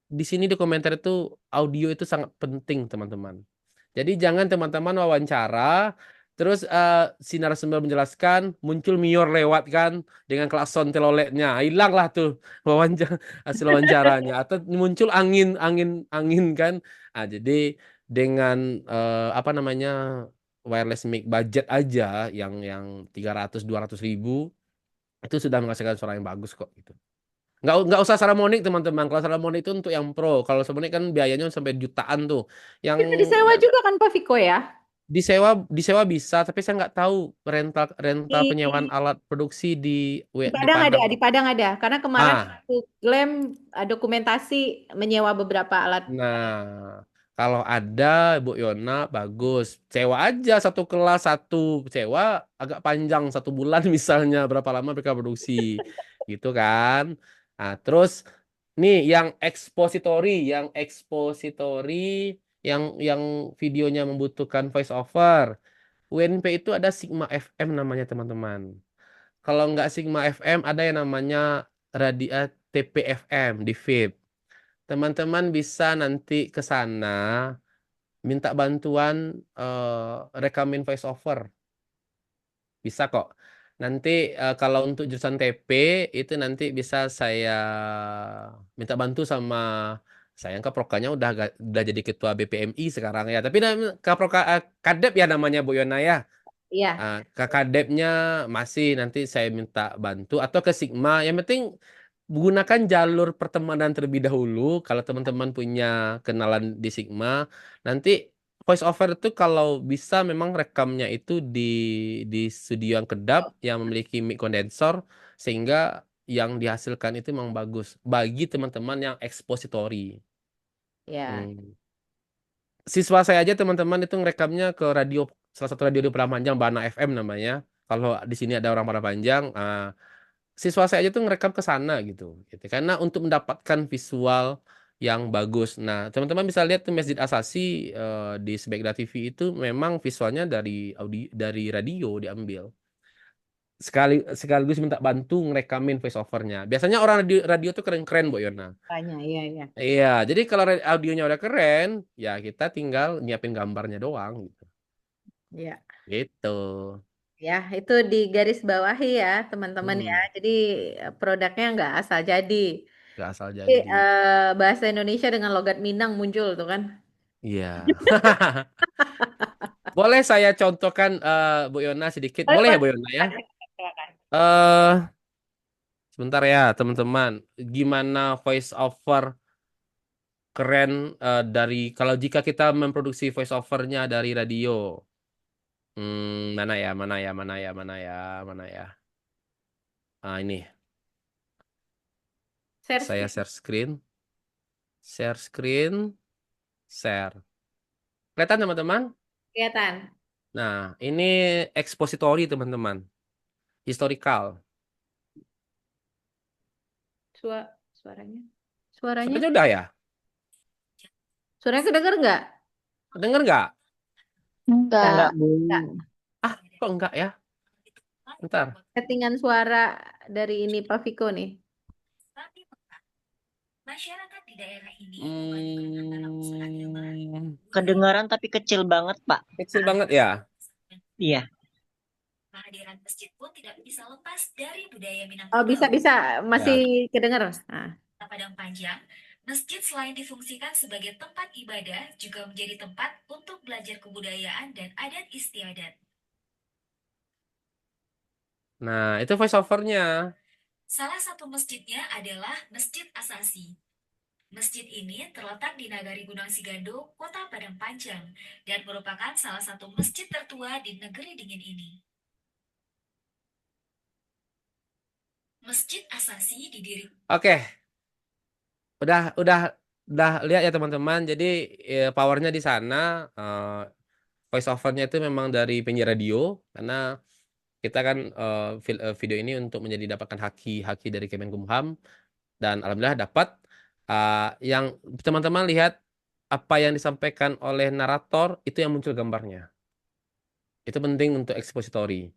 di sini di komentar itu audio itu sangat penting teman-teman. Jadi jangan teman-teman wawancara, terus si narasumber menjelaskan, muncul Mior lewat kan dengan klakson teloletnya, hilanglah tuh wawancara hasil wawancaranya, atau muncul angin kan. Jadi dengan apa namanya wireless mic budget aja yang 300-200 ribu itu sudah menghasilkan suara yang bagus kok gitu. Nggak usah Saramonic teman-teman. Kalau Saramonic itu untuk yang pro. Kalau Saramonic kan biayanya sampai jutaan tuh. Yang Bisa disewa juga kan Pak Viko ya? disewa bisa, tapi saya nggak tahu rental rental Di, penyewaan alat produksi di di Padang ada, Padang. di Padang ada. Karena kemarin Ah, aku klaim dokumentasi menyewa beberapa alat. nah kalau ada Bu Yona bagus. Sewa aja satu kelas satu sewa agak panjang 1 bulan misalnya berapa lama mereka produksi, gitu kan? Terus nih yang ekspositori yang videonya membutuhkan voice over. UNP itu ada Sigma FM namanya teman-teman. Kalau nggak Sigma FM ada yang namanya TPFM di VIP. Teman-teman bisa nanti ke sana minta bantuan rekamin voice over. Bisa kok. Nanti kalau untuk jurusan TP itu nanti bisa saya minta bantu sama Sayang Kaprokanya udah jadi ketua BPMI sekarang ya. Tapi Kadep ya namanya Bu Yona ya. Iya. Kadepnya masih nanti saya minta bantu atau ke Sigma. Yang penting gunakan jalur pertemanan terlebih dahulu. Kalau teman-teman punya kenalan di Sigma, nanti voice over itu kalau bisa memang rekamnya itu di studio yang kedap yang memiliki mic kondensor sehingga yang dihasilkan itu memang bagus bagi teman-teman yang ekspositori. Ya. Hmm. Siswa saya aja teman-teman itu ngerekamnya ke radio, salah satu radio di Padang Panjang, Bana FM namanya. Kalau di sini ada orang Padang Panjang, siswa saya aja tuh ngerekam ke sana gitu. Karena untuk mendapatkan visual yang bagus. Nah, teman-teman bisa lihat tuh Masjid Asasi di Sebegda TV itu memang visualnya dari radio diambil. Sekaligus minta bantu ngerekamin voice overnya. Biasanya orang radio tuh keren-keren, Bu Yona. Tanya, iya, iya. Iya, jadi kalau audionya udah keren, ya kita tinggal nyiapin gambarnya doang gitu. Iya. Gitu. Ya, itu di garis bawahi ya, teman-teman ya. Jadi produknya nggak asal jadi. Gak asal Jadi, jadi. bahasa Indonesia dengan logat Minang muncul tuh kan. Iya. Boleh saya contohkan Bu Yona sedikit? Boleh ya Bu Yona ya? Silakan. eh Sebentar ya teman-teman. Gimana voice over keren dari kalau jika kita memproduksi voice overnya dari radio? Mana ya, mana ya, mana ya, mana ya, mana ya. Ini Share saya screen. share screen, share screen, share. Kelihatan teman-teman? Kelihatan. Nah, ini expository teman-teman, historical. Suaranya. Suaranya. Suaranya udah ya? Suaranya kedenger nggak? Dengar nggak? Enggak. Bu. Kok enggak ya? Bentar. Settingan suara dari ini Pak Viko nih. Masyarakat di daerah ini memadukan antara unsur agama, Kedengaran tapi kecil banget, Pak. Kecil banget ya? Iya. kehadiran masjid pun tidak bisa lepas dari budaya Oh, Minangkabau. bisa masih kedenger. Nah. Padang Panjang, masjid selain difungsikan sebagai tempat ibadah, juga menjadi tempat untuk belajar kebudayaan dan adat istiadat. Nah, itu voice overnya. Salah satu masjidnya adalah Masjid Asasi. Masjid ini terletak di Nagari Gunung Sigando, Kota Padang Panjang, dan merupakan salah satu masjid tertua di negeri dingin ini. Masjid Asasi didirikan. Oke. Udah lihat ya teman-teman. Jadi powernya di sana voice overnya itu memang dari penyiar radio karena kita kan video ini untuk dapatkan haki dari Kemenkumham dan alhamdulillah dapat. Yang teman-teman lihat apa yang disampaikan oleh narator itu yang muncul gambarnya. Itu penting untuk expository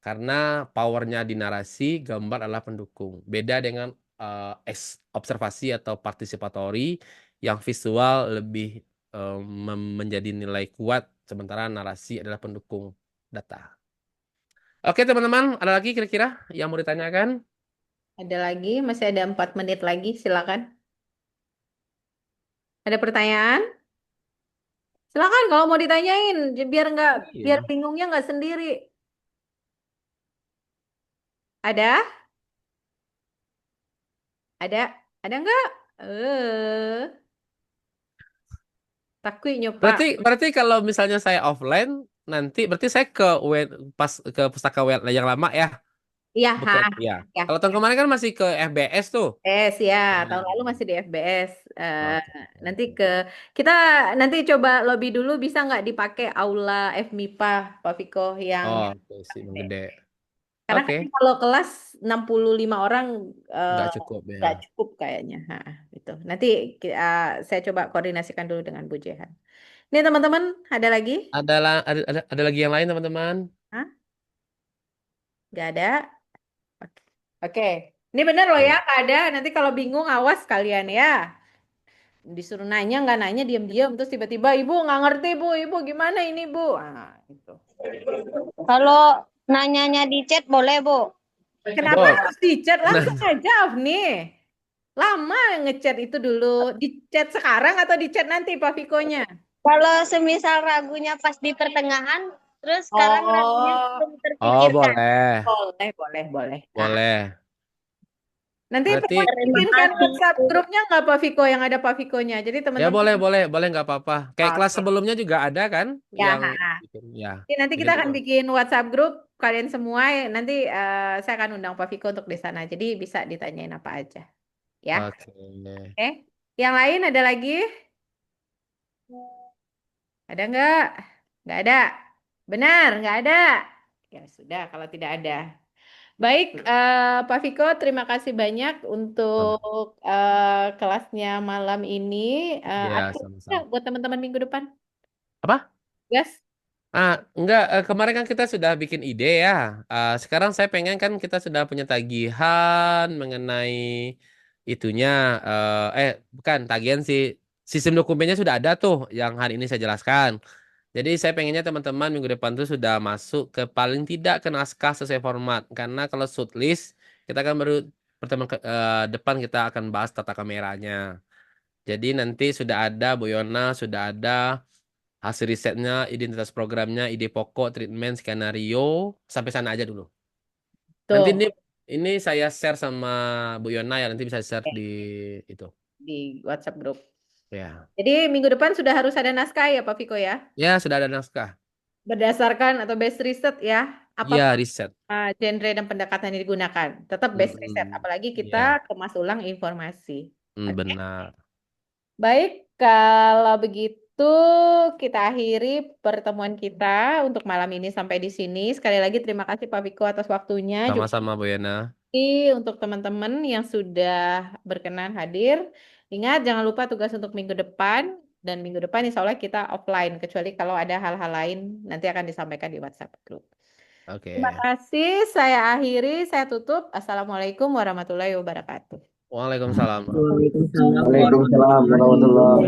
karena powernya di narasi, gambar adalah pendukung. Beda dengan observasi atau participatory yang visual lebih menjadi nilai kuat sementara narasi adalah pendukung data. Oke teman-teman, ada lagi kira-kira yang mau ditanyakan? Ada lagi, masih ada 4 menit lagi, silakan. Ada pertanyaan? Silakan kalau mau ditanyain, biar bingungnya nggak sendiri. Ada? Ada nggak? Takutnya Pak. Berarti kalau misalnya saya offline nanti berarti saya ke pustaka yang lama ya. Iya, Bukan, ya. Kalau tahun kemarin kan masih ke FBS tuh. ya, tahun lalu masih di FBS. Kita nanti coba lobby dulu, bisa nggak dipakai aula FMIPA, Pak Viko, yang gede. karena kan kalau kelas 65 orang nggak cukup ya. nggak cukup kayaknya. Gitu. Nanti saya coba koordinasikan dulu dengan Bu Jehan. Ini teman-teman, ada lagi? Ada lagi yang lain teman-teman? Nggak ada. Oke. Ini benar loh ya, Kak ada. Nanti kalau bingung, awas kalian ya. Disuruh nanya, nggak nanya, diam-diam. Terus tiba-tiba, Ibu nggak ngerti, Bu. Ibu gimana ini, Bu? Gitu. Kalau nanyanya di chat boleh, Bu? Kenapa harus di chat? Langsung aja, Afni. Lama ngechat itu dulu. Di chat sekarang atau di chat nanti Pak Vikonya? Kalau semisal ragunya pas di pertengahan, terus sekarang ragunya Oh, belum Oh, terpikirkan. boleh. boleh. Nah, Boleh. nanti Berarti Pak Terima bikinkan kasih. WhatsApp grupnya nggak Pak Viko yang ada Pak Vikonya. Jadi ya teman-teman, boleh nggak apa-apa. Kayak kelas oke. sebelumnya juga ada kan Ya, yang bikin ya. Jadi nanti Bikin kita akan terus. bikin WhatsApp grup kalian semua. Nanti saya akan undang Pak Viko untuk di sana. Jadi bisa ditanyain apa aja, ya. Oke. Oke. Yang lain ada lagi? Ada nggak? Nggak ada. Benar, nggak ada. Ya sudah, kalau tidak ada. Baik, Pak Viko, terima kasih banyak untuk kelasnya malam ini. Ya, Ada sama-sama. buat teman-teman minggu depan? Apa? Gas? Enggak, kemarin kan kita sudah bikin ide ya. Sekarang saya pengen kan kita sudah punya tagihan mengenai itunya. Bukan tagihan sih. Sistem dokumennya sudah ada tuh yang hari ini saya jelaskan. Jadi saya pengennya teman-teman minggu depan tuh sudah masuk ke paling tidak ke naskah sesuai format. Karena kalau shortlist, kita kan baru pertemuan depan kita akan bahas tata kameranya. Jadi nanti sudah ada Bu Yona, sudah ada hasil risetnya, identitas programnya, ide pokok, treatment, skenario, sampai sana aja dulu. Nanti Tuh, ini saya share sama Bu Yona ya, nanti bisa share di itu. di WhatsApp grup. Ya. Jadi minggu depan sudah harus ada naskah ya Pak Viko ya? Ya, sudah ada naskah. Berdasarkan atau base riset ya, Ya, apapun riset. genre dan pendekatan yang digunakan. Tetap base riset, apalagi kita Ya, kemas ulang informasi. Oke. benar. Baik, kalau begitu kita akhiri pertemuan kita untuk malam ini sampai di sini. Sekali lagi terima kasih Pak Viko atas waktunya. Juga Sama-sama Bu Yona. untuk teman-teman yang sudah berkenan hadir. Ingat, jangan lupa tugas untuk minggu depan. Dan minggu depan insya Allah kita offline. Kecuali kalau ada hal-hal lain nanti akan disampaikan di WhatsApp group. Terima Oke. kasih. Saya akhiri, saya tutup. Assalamualaikum warahmatullahi wabarakatuh. Waalaikumsalam. Waalaikumsalam. Waalaikumsalam warahmatullahi